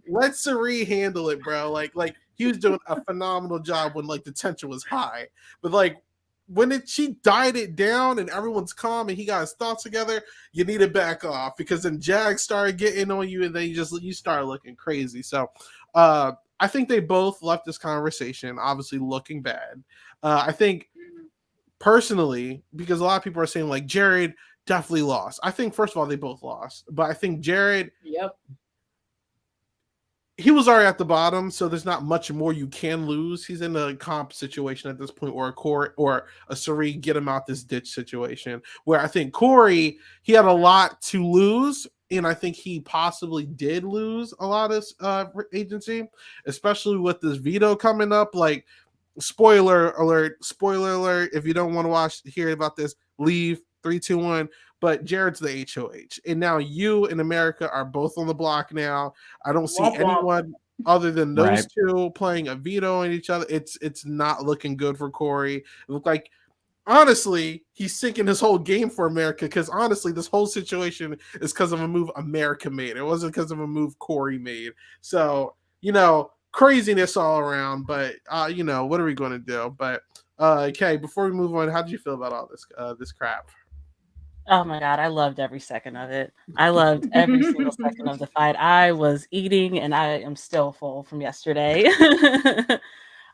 let Suri handle it, bro. Like he was doing a phenomenal job when like the tension was high. But like when she died it down and everyone's calm and he got his thoughts together, you need to back off because then Jag started getting on you and then you start looking crazy. So I think they both left this conversation obviously looking bad. I think personally, because a lot of people are saying like Jared definitely lost. I think first of all, they both lost, but I think Jared, he was already at the bottom, so there's not much more you can lose. He's in a comp situation at this point, or a Corey or a Suri get him out this ditch situation. Where I think Corey, he had a lot to lose, and I think he possibly did lose a lot of agency, especially with this veto coming up. Like, spoiler alert! If you don't want to hear about this, leave. 3, 2, 1. But Jared's the HOH. And now you and America are both on the block now. I don't see anyone other than those two playing a veto on each other. It's not looking good for Corey. It looked like, honestly, he's sinking his whole game for America because, honestly, this whole situation is because of a move America made. It wasn't because of a move Corey made. So, you know, craziness all around. But, you know, what are we going to do? But, okay, before we move on, how did you feel about all this crap? Oh my God, I loved every second of it. I loved every single second of the fight. I was eating and I am still full from yesterday.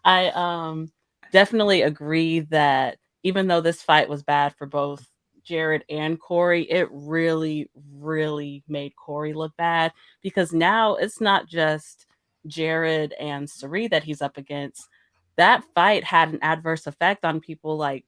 I definitely agree that even though this fight was bad for both Jared and Corey, it really, really made Corey look bad because now it's not just Jared and Sari that he's up against. That fight had an adverse effect on people like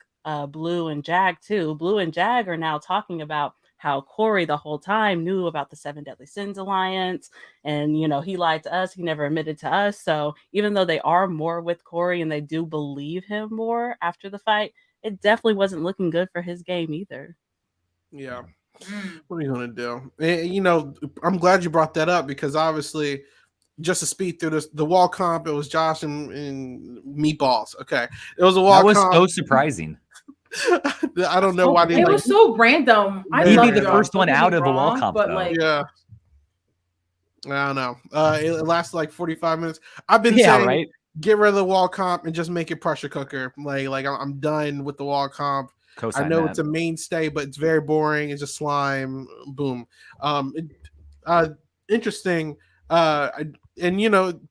Blue and Jag too. Blue and Jag are now talking about how Corey the whole time knew about the Seven Deadly Sins Alliance, and he lied to us. He never admitted to us. So even though they are more with Corey and they do believe him more after the fight, it definitely wasn't looking good for his game either. Yeah. Mm. What are you gonna do? I'm glad you brought that up because obviously, just to speed through this, the wall comp, it was Josh and Meatballs. Okay, it was a wall That was comp. so surprising. I don't know why they It was so random. I He'd be loved the y'all, first one don't get out me of a wall wrong, comp, but though. like, Yeah. I don't know. It lasted like 45 minutes. I've been Yeah, saying right. get rid of the wall comp and just make it pressure cooker. Like I'm done with the wall comp. Co-sign I know that. it's a mainstay, but it's very boring. It's just slime. Boom. Interesting.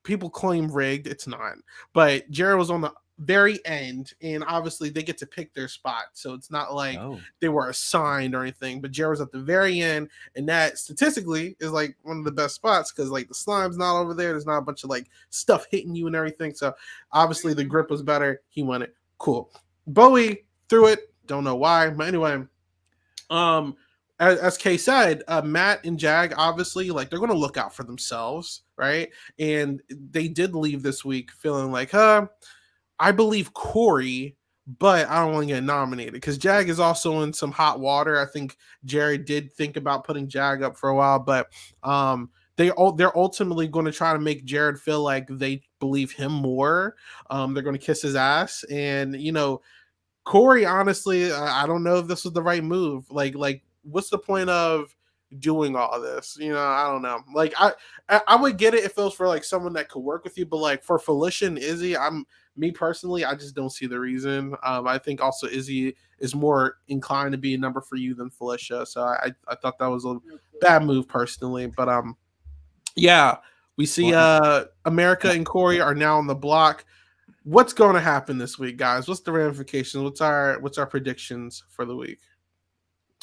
People claim rigged. It's not. But Jared was on the very end, and obviously they get to pick their spot. So it's not like Oh. they were assigned or anything. But Jared was at the very end, and that statistically is like one of the best spots because like the slime's not over there. There's not a bunch of like stuff hitting you and everything. So obviously the grip was better. He won it. Cool. Bowie threw it. Don't know why, but anyway, as Kay said, Matt and Jag obviously like they're going to look out for themselves, right? And they did leave this week feeling like, I believe Corey, but I don't want to get nominated because Jag is also in some hot water. I think Jared did think about putting Jag up for a while, but they're ultimately going to try to make Jared feel like they believe him more. They're going to kiss his ass, and Corey, honestly, I don't know if this was the right move. Like, what's the point of doing all this? I don't know. Like, I would get it if it was for like someone that could work with you, but like for Felicia and Izzy, me personally, I just don't see the reason. I think also Izzy is more inclined to be a number for you than Felicia, so I thought that was a bad move personally. But yeah, we see America and Corey are now on the block. What's going to happen this week, guys? What's the ramifications? What's our predictions for the week?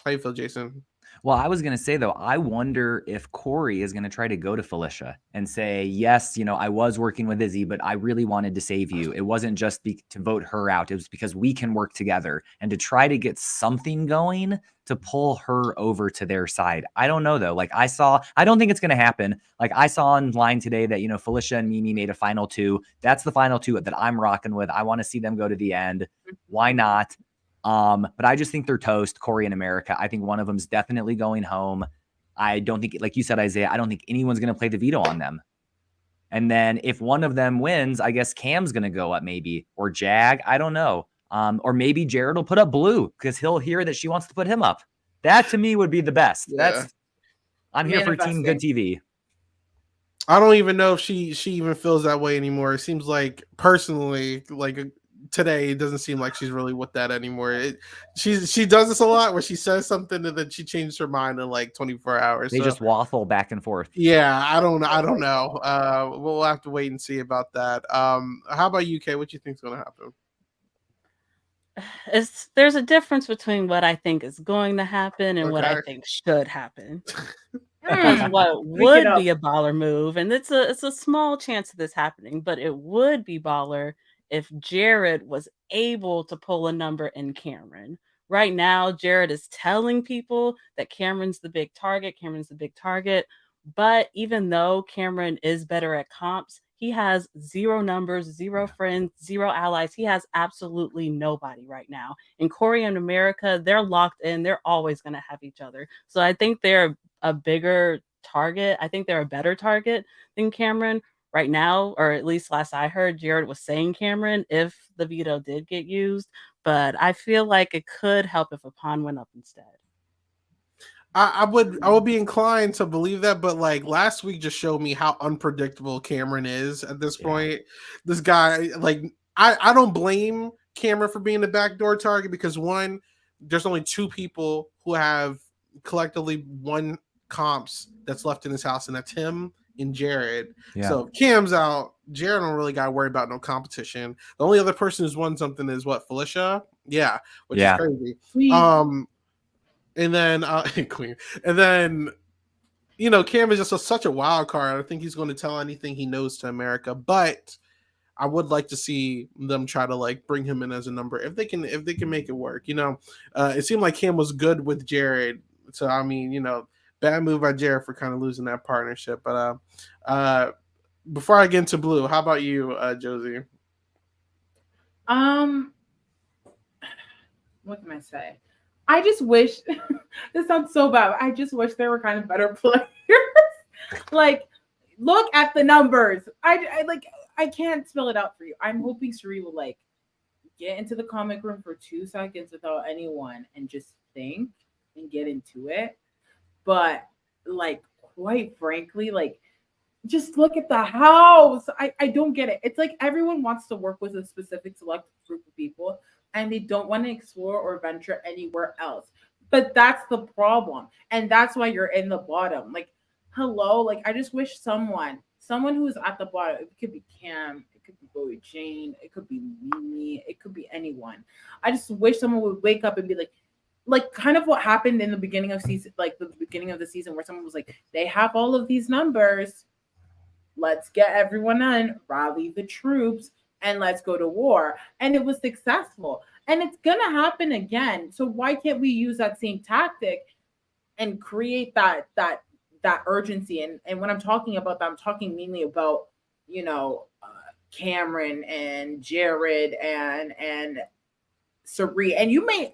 How you feel, Jason? Well, I was going to say, though, I wonder if Corey is going to try to go to Felicia and say, yes, I was working with Izzy, but I really wanted to save you. It wasn't just to vote her out. It was because we can work together and to try to get something going to pull her over to their side. I don't know, though. Like I don't think it's going to happen. Like I saw online today that, Felicia and Mimi made a final two. That's the final two that I'm rocking with. I want to see them go to the end. Why not? But I just think they're toast, Corey and America. I think one of them's definitely going home. I don't think, like you said, Isaiah, I don't think anyone's going to play the veto on them. And then if one of them wins, I guess Cam's going to go up maybe, or Jag. I don't know. Or maybe Jared will put up Blue because he'll hear that she wants to put him up. That to me would be the best. Yeah. I'm here for Team Good TV. I don't even know if she even feels that way anymore. It seems like personally, like today, it doesn't seem like she's really with that anymore. She does this a lot where she says something and then she changes her mind in like 24 hours. They just waffle back and forth. Yeah, I don't know. We'll have to wait and see about that. How about UK? What do you think is going to happen? There's a difference between what I think is going to happen and what I think should happen. Because what would be a baller move, and it's a small chance of this happening, but it would be baller if Jared was able to pull a number in Cameron. Right now, Jared is telling people that Cameron's the big target. But even though Cameron is better at comps, he has 0 numbers, 0 friends, 0 allies. He has absolutely nobody right now. And Corey and America, they're locked in. They're always going to have each other. So I think they're a bigger target. I think they're a better target than Cameron right now, or at least last I heard, Jared was saying Cameron if the veto did get used. But I feel like it could help if a pawn went up instead. I would be inclined to believe that, but like last week just showed me how unpredictable Cameron is at this point. This guy, like, I don't blame Cameron for being the backdoor target because one, there's only 2 people who have collectively 1 comps that's left in his house, and that's him and Jared. Yeah. So if Cam's out, Jared don't really got to worry about no competition. The only other person who's won something is what, Felicia? Yeah, which is crazy. Queen. And then Queen, and then Cam is just such a wild card. I think he's going to tell anything he knows to America, but I would like to see them try to like bring him in as a number if they can make it work. It seemed like Cam was good with Jared, so I mean, bad move by Jared for kind of losing that partnership. But before I get into Blue, how about you, Josie? What can I say? I just wish this sounds so bad. I just wish there were kind of better players. Like, look at the numbers. I can't spell it out for you. I'm hoping Suri will like get into the comic room for 2 seconds without anyone and just think and get into it. But like, quite frankly, like, just look at the house. I don't get it. It's like everyone wants to work with a specific select group of people and they don't want to explore or venture anywhere else. But that's the problem. And that's why you're in the bottom. Like, hello, like I just wish someone who's at the bottom, it could be Cam, it could be Bowie Jane, it could be Mimi, it could be anyone. I just wish someone would wake up and be like kind of what happened in the beginning of season, like the beginning of the season where someone was like, they have all of these numbers. Let's get everyone in, rally the troops, and let's go to war. And it was successful. And it's going to happen again. So why can't we use that same tactic and create that urgency? And when I'm talking about that, I'm talking mainly about, Cameron and Jared and Sari. And you may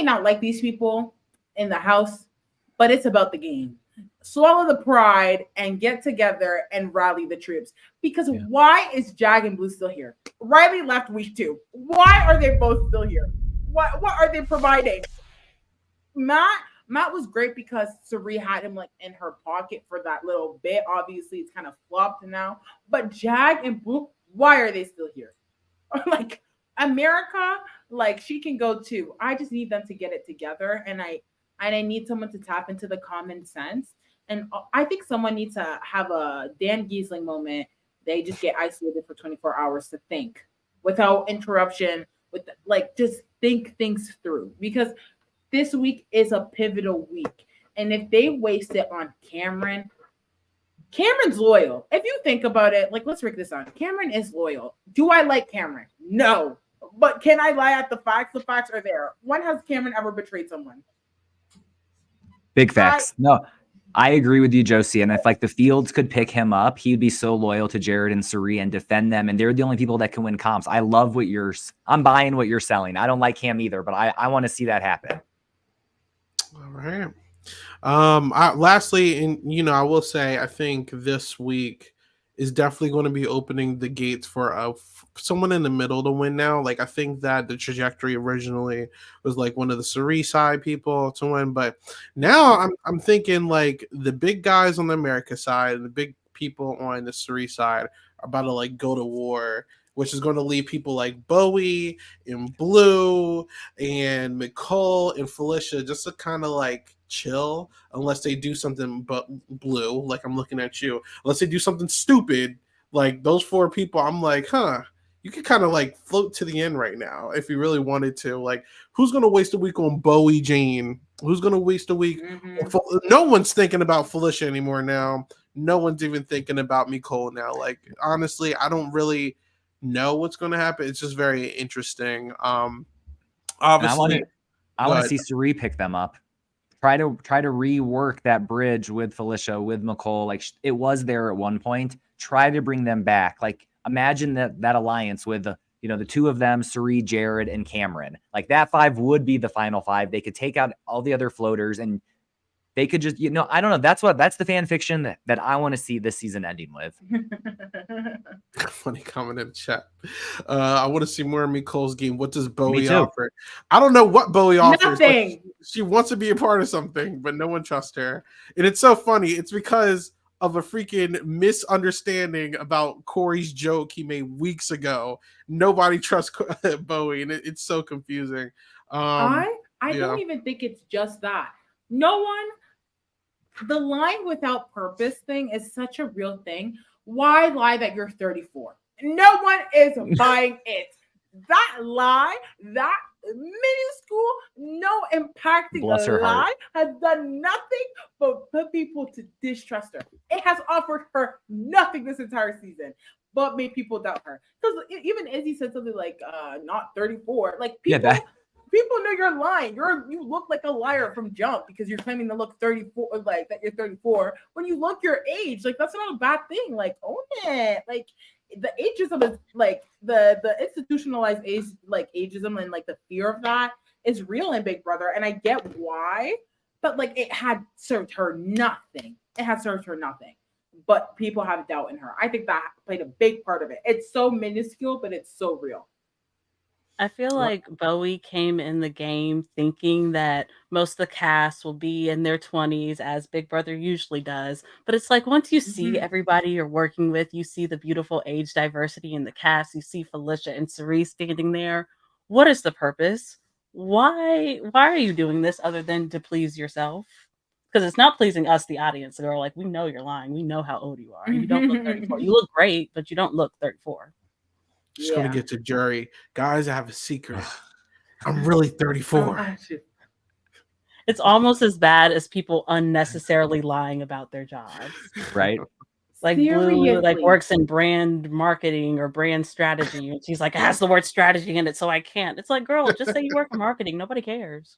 not like these people in the house, but it's about the game. Swallow the pride and get together and rally the troops. Because why is Jag and Blue still here? Riley left week 2. Why are they both still here? What are they providing? Matt was great because Sari had him like in her pocket for that little bit. Obviously, it's kind of flopped now. But Jag and Blue, why are they still here? Like America, like she can go too. I just need them to get it together, and I need someone to tap into the common sense. And I think someone needs to have a Dan Giesling moment. They just get isolated for 24 hours to think without interruption, just think things through. Because this week is a pivotal week. And if they waste it on Cameron's loyal. If you think about it, like, let's break this down. Cameron is loyal. Do I like Cameron? No. But can I lie at the facts? The facts are there. When has Cameron ever betrayed someone? Big facts. No, I agree with you, Josie. And if like the Fields could pick him up, he'd be so loyal to Jared and Sari and defend them. And they're the only people that can win comps. I love I'm buying what you're selling. I don't like Cam either, but I want to see that happen. All right. Lastly, and I will say, I think this week is definitely going to be opening the gates for someone in the middle to win now. Like, I think that the trajectory originally was like one of the Sari side people to win, but now I'm thinking like the big guys on the America side and the big people on the Sari side are about to like go to war, which is going to leave people like Bowie and Blue and Nicole and Felicia just to kind of like chill unless they do something. But Blue, like I'm looking at you, unless they do something stupid, like those 4 people, I'm like, you could kind of like float to the end right now if you really wanted to. Like, who's going to waste a week on Bowie Jane? Who's going to waste a week? No one's thinking about Felicia anymore now. No one's even thinking about Nicole now. Like, honestly, I don't really know what's going to happen. It's just very interesting. Obviously, I want to see Sari pick them up. Try to rework that bridge with Felicia, with Nicole. Like it was there at one point. Try to bring them back. Like imagine that alliance with the 2 of them, Sari, Jared, and Cameron. Like that 5 would be the final 5. They could take out all the other floaters and they could just, I don't know. That's the fan fiction that I want to see this season ending with. Funny comment in the chat. I want to see more of Nicole's game. What does Bowie offer? I don't know what Bowie offers. Nothing. She wants to be a part of something, but no one trusts her. And it's so funny. It's because of a freaking misunderstanding about Corey's joke he made weeks ago. Nobody trusts Bowie, and it's so confusing. I don't even think it's just that. No one. The lying without purpose thing is such a real thing. Why lie that you're 34? No one is buying it. That lie, that minuscule, no impacting Bless her heart. lie has done nothing but put people to distrust her. It has offered her nothing this entire season, but made people doubt her. Because even Izzy said something like, not 34. Like, people, people know you're lying. You look like a liar from jump because you're claiming to look 34, like that you're 34. When you look your age, like, that's not a bad thing. Like, own it. Like, the ageism is like the institutionalized age, like ageism and like the fear of that is real in Big Brother, and I get why, but like it had served her nothing. It had served her nothing. But people have doubt in her. I think that played a big part of it. It's so minuscule, but it's so real. I feel like Bowie came in the game thinking that most of the cast will be in their 20s, as Big Brother usually does. But it's like once you see everybody you're working with, you see the beautiful age diversity in the cast, you see Felicia and Cerise standing there. What is the purpose? Why are you doing this other than to please yourself? Because it's not pleasing us, the audience. They're like, we know you're lying. We know how old you are. You don't look 34. You look great, but you don't look 34. Just gonna get to jury. Guys, I have a secret. I'm really 34. It's almost as bad as people unnecessarily lying about their jobs. Right? Like Blue like works in brand marketing or brand strategy. And she's like, it has the word strategy in it, so I can't. It's like, girl, just say you work in marketing. Nobody cares.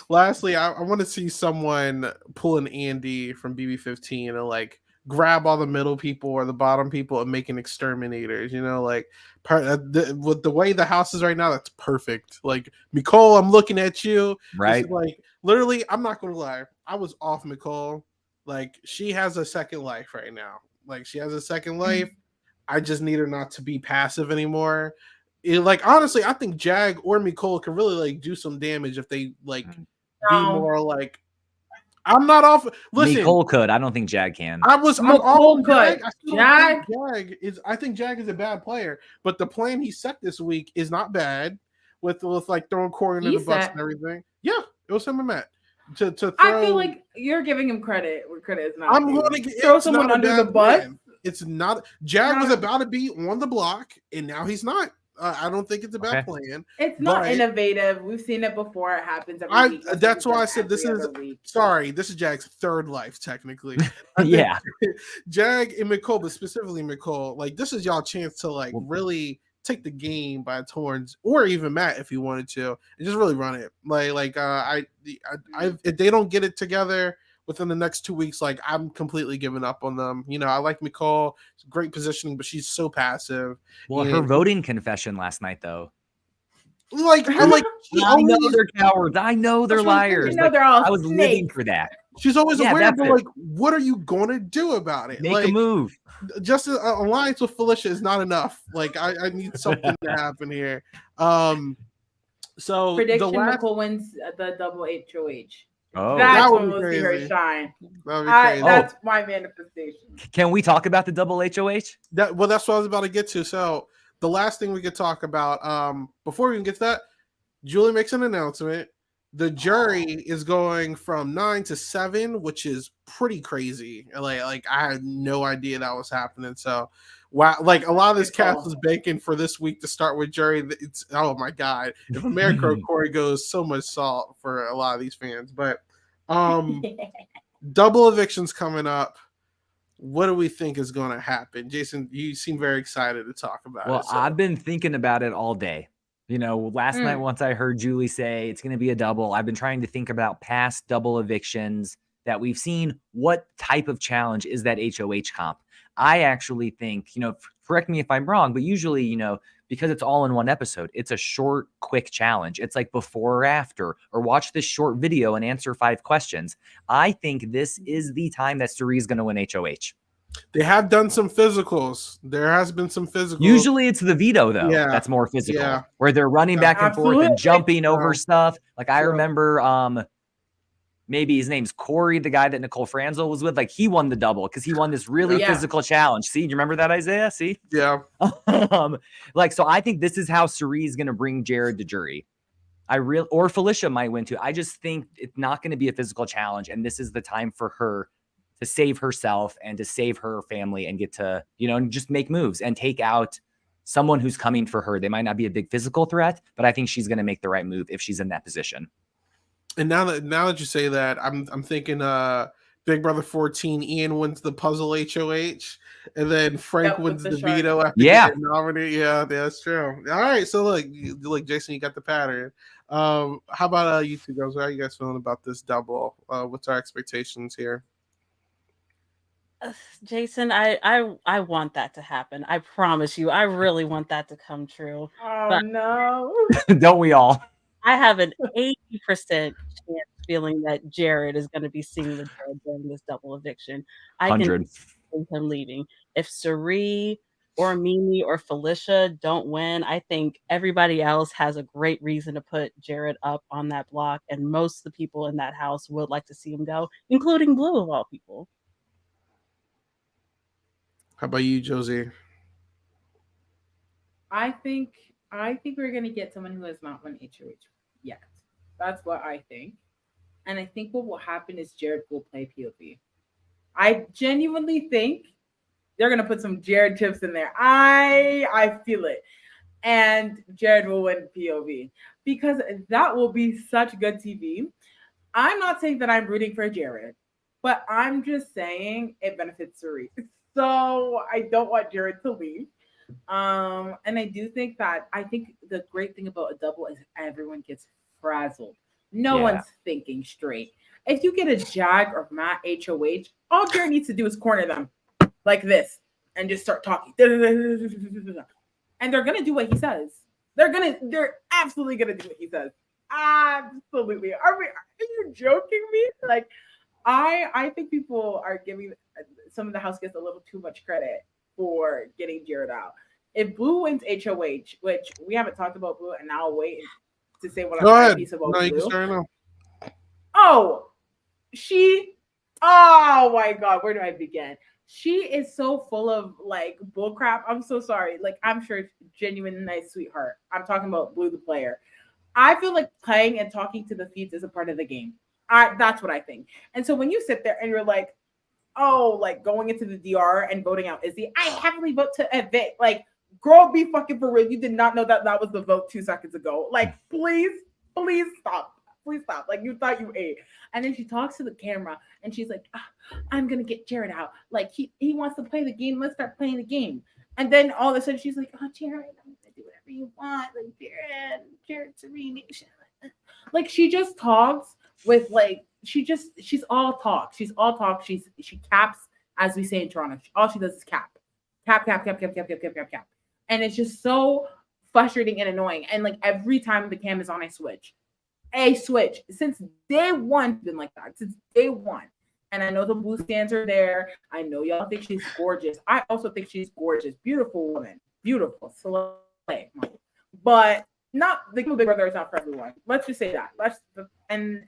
Lastly, I want to see someone pull an Andy from BB15 and like grab all the middle people or the bottom people and making exterminators, you know, like with the way the house is right now, that's perfect. Like, Nicole, I'm looking at you. Right. Like, literally, I'm not gonna lie, I was off Nicole. Like, she has a second life right now. Like, she has a second life. I just need her not to be passive anymore. Like, honestly, I think Jag or Nicole can really like do some damage if they like be more like. I'm not off. Listen, Nicole could. I don't think Jag can. I'm off Jag. I think Jag is a bad player, but the plan he set this week is not bad. With like throwing Corey into the bus and everything. Yeah, it was him and Matt. To throw, I feel like you're giving him credit where credit is not. I'm going to throw someone under the bus. It's not. Jag was about to be on the block, and now he's not. I don't think it's a bad plan. It's not innovative. We've seen it before. It happens every week. That's why I said this is. Sorry, this is Jag's third life, technically. Yeah. Jag and Nicole, but specifically Nicole, like, this is y'all chance to like really take the game by its horns, or even Matt if you wanted to, and just really run it. If they don't get it together within the next 2 weeks, like, I'm completely giving up on them. You know, I like Nicole, it's great positioning, but she's so passive. Well, her voting confession last night, though. Like, I know they're cowards. I know they're liars. They're all I was living for that. She's always aware, but like, what are you going to do about it? Make a move. Just an alliance with Felicia is not enough. Like, I need something to happen here. So prediction: Nicole wins the double HOH. Oh, that's when we'll see her shine. That's my manifestation. Can we talk about the double HOH? That's what I was about to get to. So the last thing we could talk about, before we even get to that, Julie makes an announcement. The jury is going from 9 to 7, which is pretty crazy. Like I had no idea that was happening. So, wow, like, a lot of this cast was baking for this week to start with jury. It's, oh my god, if America Corey goes, so much salt for a lot of these fans. But double evictions coming up. What do we think is going to happen? Jason, you seem very excited to talk about it. Well, I've been thinking about it all day. You know, last night, once I heard Julie say it's going to be a double, I've been trying to think about past double evictions that we've seen. What type of challenge is that HOH comp? I actually think, you know, correct me if I'm wrong, but usually, you know, because it's all in one episode, it's a short, quick challenge. It's like before or after, or watch this short video and answer 5 questions. I think this is the time that Cerise is going to win HOH. They have done some physicals. There has been some physicals. Usually it's the veto, though. Yeah. That's more physical, where they're running back and forth and jumping over stuff. Like, I remember maybe his name's Corey, the guy that Nicole Franzel was with. Like, he won the double because he won this really physical challenge. See, do you remember that, Isaiah? See? Yeah. So I think this is how Cerise is going to bring Jared to jury. Or Felicia might win too. I just think it's not going to be a physical challenge, and this is the time for her to save herself and to save her family and get to, just make moves and take out someone who's coming for her. They might not be a big physical threat, but I think she's going to make the right move if she's in that position. And now that you say that, I'm thinking Big Brother 14, Ian wins the puzzle HOH, and then Frank wins the veto after getting nominated. Yeah, that's true. All right, so look, Jason, you got the pattern. How about you two girls? How are you guys feeling about this double? What's our expectations here? Jason, I want that to happen. I promise you, I really want that to come true. Oh no! Don't we all? I have an 80% chance feeling that Jared is going to be seeing the judge during this double eviction. I 100. can see him leaving. If Sari or Mimi or Felicia don't win, I think everybody else has a great reason to put Jared up on that block, and most of the people in that house would like to see him go, including Blue of all people. How about you, Josie? I think we're gonna get someone who has not won HOH yet. That's what I think. And I think what will happen is Jared will play POV. I genuinely think they're gonna put some Jared chips in there. I feel it. And Jared will win POV because that will be such good TV. I'm not saying that I'm rooting for Jared, but I'm just saying it benefits Sari. So I don't want Jared to leave. And I do think the great thing about a double is everyone gets frazzled. No one's thinking straight. If you get a Jag or Matt HOH, all Jared needs to do is corner them like this and just start talking. And they're gonna do what he says. They're absolutely gonna do what he says. Absolutely. Are you joking me? Like, I think people are giving some of the house guests a little too much credit for getting Jared out. If Blue wins HOH, which we haven't talked about Blue, and now I'll wait to say what I'm piece about Blue. You can start now. Oh my God, where do I begin? She is so full of like bullcrap. I'm so sorry. Like, I'm sure it's genuine, nice sweetheart. I'm talking about Blue the player. I feel like playing and talking to the feeds is a part of the game. That's what I think. And so when you sit there and you're like, oh, like going into the DR and voting out Izzy, I heavily vote to evict. Like, girl, be fucking for real. You did not know that was the vote 2 seconds ago. Like, please stop. Please stop. Like, you thought you ate. And then she talks to the camera and she's like, I'm going to get Jared out. Like, he wants to play the game. Let's start playing the game. And then all of a sudden she's like, oh, Jared, I'm going to do whatever you want. Like, Jared, Serene. Like, she just talks with like, she's all talk. She's all talk. She caps, as we say in Toronto. All she does is cap. Cap. And it's just so frustrating and annoying. And like every time the cam is on, I switch. Since day one, been like that. Since day one. And I know the Blue stands are there. I know y'all think she's gorgeous. I also think she's gorgeous. Beautiful woman. Beautiful. So, but not the Big Brother is not for everyone. Let's just say that. And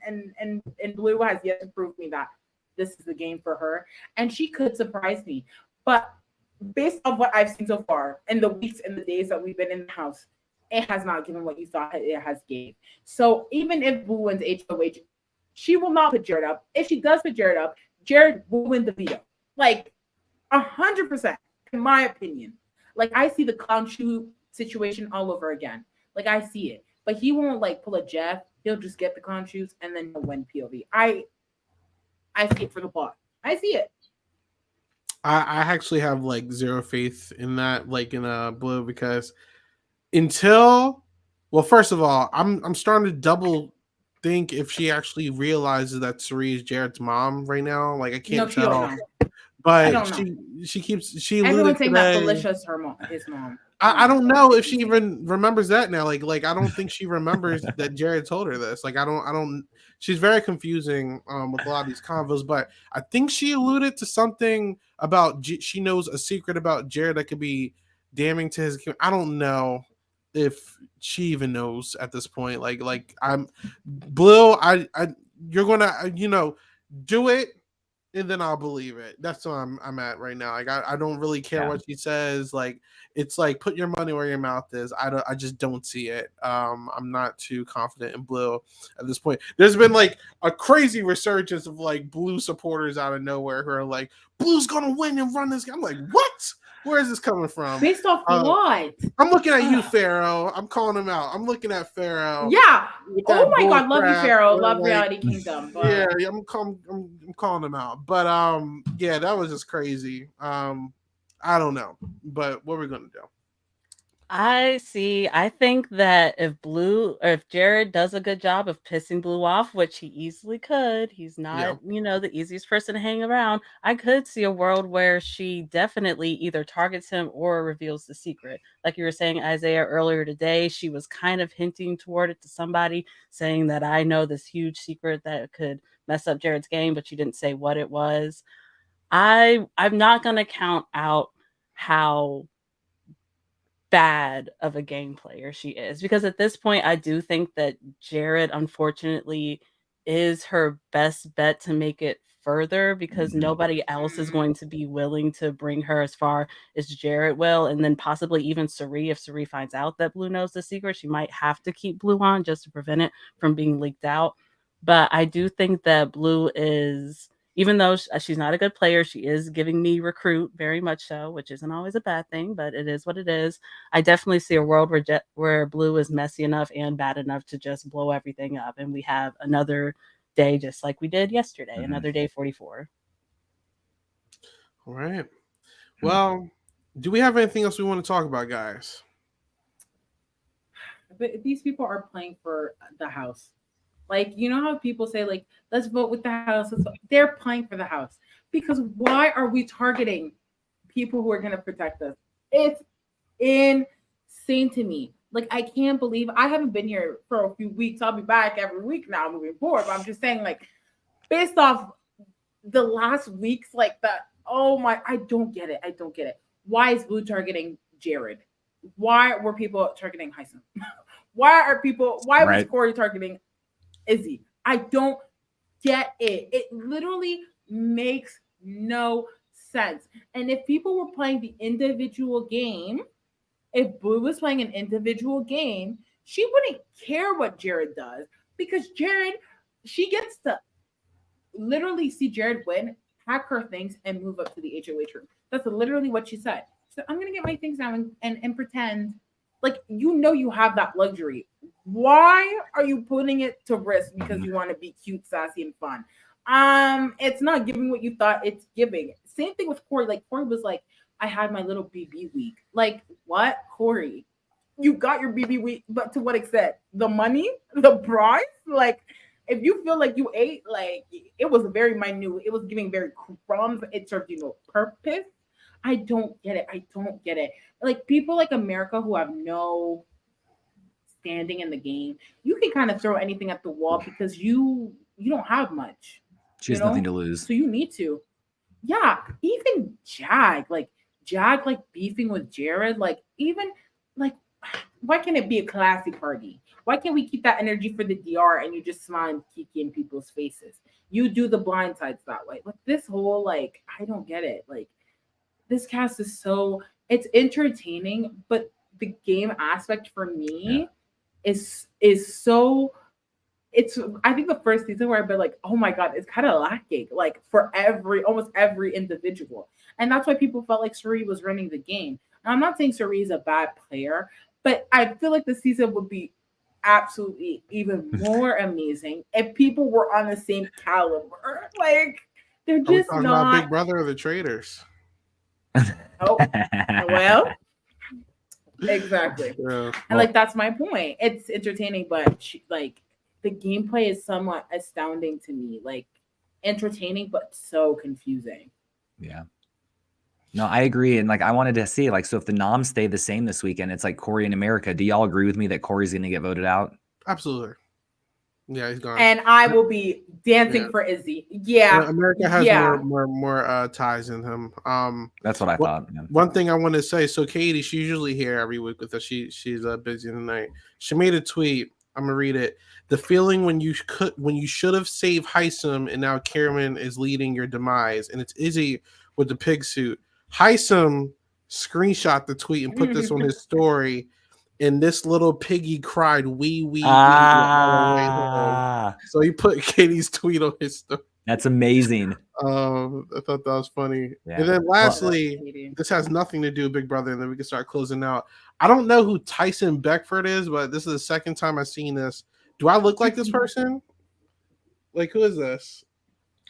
Blue has yet to prove me that this is the game for her, and she could surprise me. But based on what I've seen so far, and the weeks and the days that we've been in the house, it has not given what you thought it has gave. So even if Blue wins HOH, she will not put Jared up. If she does put Jared up, Jared will win the veto, like 100%, in my opinion. Like, I see the clown shoe situation all over again. Like, I see it, but he won't like pull a Jeff. He'll just get the clown shoes and then he'll win POV. I see it for the plot. I see it. I actually have like zero faith in that, like in Blue, because first of all, I'm starting to double think if she actually realizes that Sari is Jared's mom right now. Like, I can't tell. But she everyone's saying that Felicia's his mom. I don't know if she even remembers that now. Like I don't think she remembers that Jared told her this. Like, I don't. She's very confusing with a lot of these convos. But I think she alluded to something about she knows a secret about Jared that could be damning to his. I don't know if she even knows at this point. Like I'm Blue. You're gonna do it and then I'll believe it. That's what I'm at right now. Like I don't really care Yeah. what she says. Like it's like put your money where your mouth is. I just don't see it. I'm not too confident in Blue at this point. There's been like a crazy resurgence of like Blue supporters out of nowhere who are like, Blue's gonna win and run this game. I'm like, what? Where is this coming from? Based off what? I'm looking at you, Pharaoh. I'm calling him out. I'm looking at Pharaoh. Yeah. with that Oh my bull God, love you, crap, Pharaoh. where, Love like, Reality Kingdom. But yeah, I'm calling him out. But yeah, that was just crazy. I don't know, but what we're gonna do? I think that if Jared does a good job of pissing Blue off, which he easily could, he's not, the easiest person to hang around. I could see a world where she definitely either targets him or reveals the secret. Like you were saying, Isaiah, earlier today, she was kind of hinting toward it to somebody, saying that I know this huge secret that could mess up Jared's game, but she didn't say what it was. I'm not gonna count out how bad of a game player she is, because at this point I do think that Jared unfortunately is her best bet to make it further, because nobody else is going to be willing to bring her as far as Jared will, and then possibly even Suri. If Suri finds out that Blue knows the secret, she might have to keep Blue on just to prevent it from being leaked out. But I do think that Blue is, even though she's not a good player, she is giving me recruit, very much so, which isn't always a bad thing, but it is what it is. I definitely see a world where Blue is messy enough and bad enough to just blow everything up, and we have another day just like we did yesterday, another day 44. All right. Well, do we have anything else we want to talk about, guys? But these people are playing for the house. Like, you know how people say, like, let's vote with the house. They're playing for the house. Because why are we targeting people who are going to protect us? It's insane to me. Like, I can't believe I haven't been here for a few weeks. I'll be back every week now moving forward. But I'm just saying, like, based off the last weeks, like that, oh my, I don't get it. I don't get it. Why is Blue targeting Jared? Why were people targeting Heisen? Why was Corey targeting Izzy? I don't get it. It literally makes no sense. And if people were playing the individual game, if Blue was playing an individual game, she wouldn't care what Jared does, because Jared, she gets to literally see Jared win, pack her things, and move up to the HOH room. That's literally what she said. So I'm gonna get my things down and pretend like you have that luxury. Why are you putting it to risk because you want to be cute, sassy, and fun? It's not giving what you thought it's giving. Same thing with Corey. Like, Corey was like, I had my little BB week. Like, what, Corey? You got your BB week, but to what extent? The money, the prize? Like, if you feel like you ate, like, it was very minute. It was giving very crumbs. It served you no purpose. I don't get it. I don't get it. Like, people like America who have no standing in the game, you can kind of throw anything at the wall because you don't have much. She has nothing to lose. So you need to. Yeah. Even Jag beefing with Jared, like, even like, why can't it be a classy party? Why can't we keep that energy for the DR and you just smile and kiki in people's faces? You do the blind sides that way. Like, this whole, like, I don't get it. Like, this cast is it's entertaining, but the game aspect for me is so, I think the first season where I've been like, oh my God, it's kind of lacking, like, for almost every individual. And that's why people felt like Suri was running the game. And I'm not saying Suri is a bad player, but I feel like the season would be absolutely even more amazing if people were on the same caliber. Like, they're just talking not. about Big Brother or the Traitors? Oh, well, exactly. Yeah. And like, that's my point. It's entertaining, but like, the gameplay is somewhat astounding to me. Like, entertaining, but so confusing. Yeah. No, I agree. And like, I wanted to see, like, so if the noms stay the same this weekend, it's like Corey in America. Do y'all agree with me that Corey's going to get voted out? Absolutely. Yeah, he's gone. And I will be dancing for Izzy. Yeah. America has more ties in him. That's what I thought. Yeah. One thing I want to say, so Katie, she's usually here every week with us. She's busy tonight. She made a tweet I'm gonna read it. The feeling when you should have saved Heisem and now Cameron is leading your demise. And it's Izzy with the pig suit. Heisem screenshot the tweet and put this on his story. And this little piggy cried wee all the way home. So he put Katie's tweet on his story. That's amazing. I thought that was funny. Yeah. And then lastly, this has nothing to do with Big Brother, and then we can start closing out. I don't know who Tyson Beckford is, but this is the second time I've seen this. Do I look like this person? Like, who is this?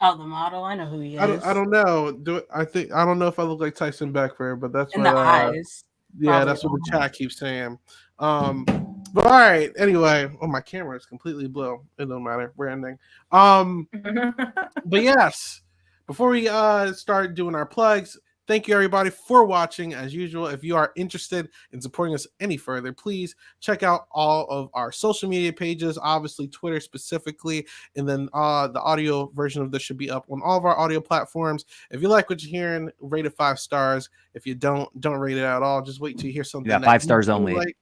Oh, the model. I know who he is. I don't know. I don't know if I look like Tyson Beckford, but that's in what the eyes. yeah, that's what the chat keeps saying. But all right. Anyway, my camera is completely blue. It don't matter. We're ending. But yes, before we start doing our plugs, thank you everybody for watching. As usual, if you are interested in supporting us any further, please check out all of our social media pages, obviously Twitter specifically, and then the audio version of this should be up on all of our audio platforms. If you like what you're hearing, rate it 5 stars. If you don't rate it at all. Just wait till you hear something. Yeah, 5 stars only. Like.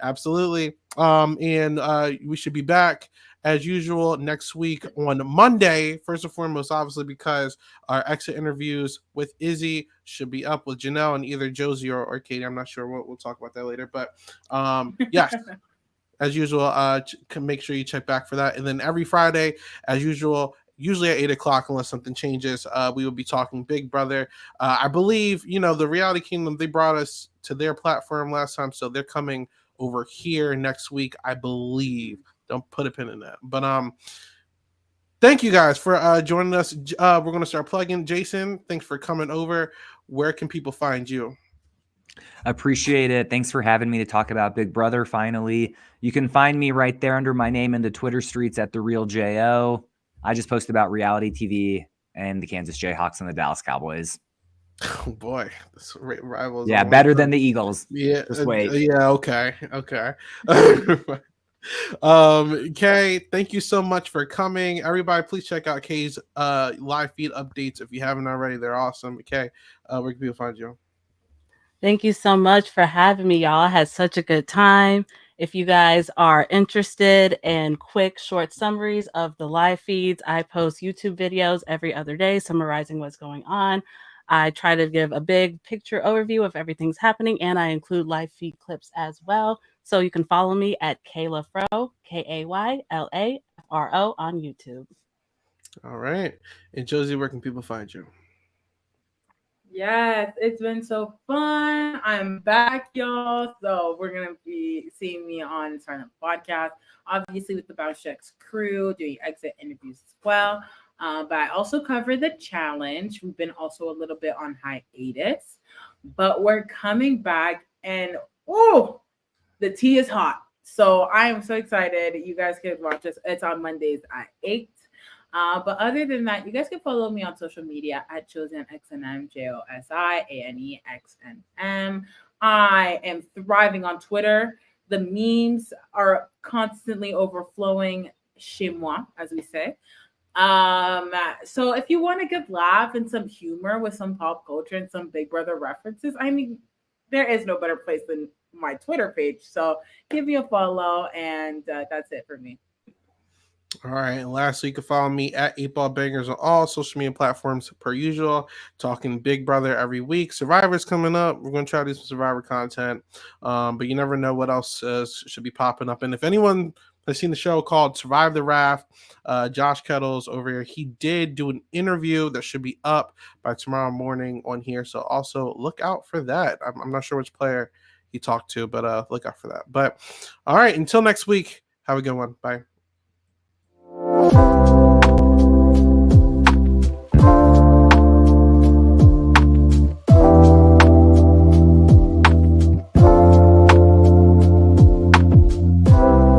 Absolutely. And we should be back as usual next week on Monday, first and foremost, obviously, because our exit interviews with Izzy should be up with Janelle and either Josie or Katie. I'm not sure. We'll talk about that later. But yes, as usual, make sure you check back for that. And then every Friday, as usual, usually at 8 o'clock, unless something changes, we will be talking Big Brother. I believe, the Reality Kingdom, they brought us to their platform last time, so they're coming over here next week, I believe. Don't put a pin in that. But thank you guys for joining us. We're going to start plugging. Jason, thanks for coming over. Where can people find you? Appreciate it. Thanks for having me to talk about Big Brother finally. You can find me right there under my name in the Twitter streets at TheRealJO. I just post about reality TV and the Kansas Jayhawks and the Dallas Cowboys. Oh boy, this rivals. Yeah, better than the Eagles. Yeah, just wait. Yeah, okay. Kay, thank you so much for coming. Everybody, please check out Kay's live feed updates if you haven't already. They're awesome. Kay, where can people find you? Thank you so much for having me, y'all. I had such a good time. If you guys are interested in quick, short summaries of the live feeds, I post YouTube videos every other day summarizing what's going on. I try to give a big picture overview of everything's happening, and I include live feed clips as well. So you can follow me at Kayla Fro, KAYLAFRO on YouTube. All right. And Josie, where can people find you? Yes, it's been so fun. I'm back, y'all. So we're going to be seeing me on Silent Podcast, obviously with the Bounce Checks crew, doing exit interviews as well. But I also cover the challenge. We've been also a little bit on hiatus, but we're coming back and the tea is hot. So I am so excited. You guys can watch us. It's on Mondays at 8. But other than that, you guys can follow me on social media at ChosenXNM, JOSIANEXNM. I am thriving on Twitter. The memes are constantly overflowing chez moi, as we say. So if you want a good laugh and some humor with some pop culture and some Big Brother references, I mean, there is no better place than my Twitter page. So give me a follow, and that's it for me. All right. And lastly, you can follow me at 8BallBangers on all social media platforms per usual. Talking Big Brother every week. Survivor's coming up. We're going to try to do some Survivor content. But you never know what else should be popping up. And if anyone has seen the show called Survive the Raft, Josh Kettles over here, he did do an interview that should be up by tomorrow morning on here. So also look out for that. I'm not sure which player he talked to, but look out for that. But all right. Until next week, have a good one. Bye.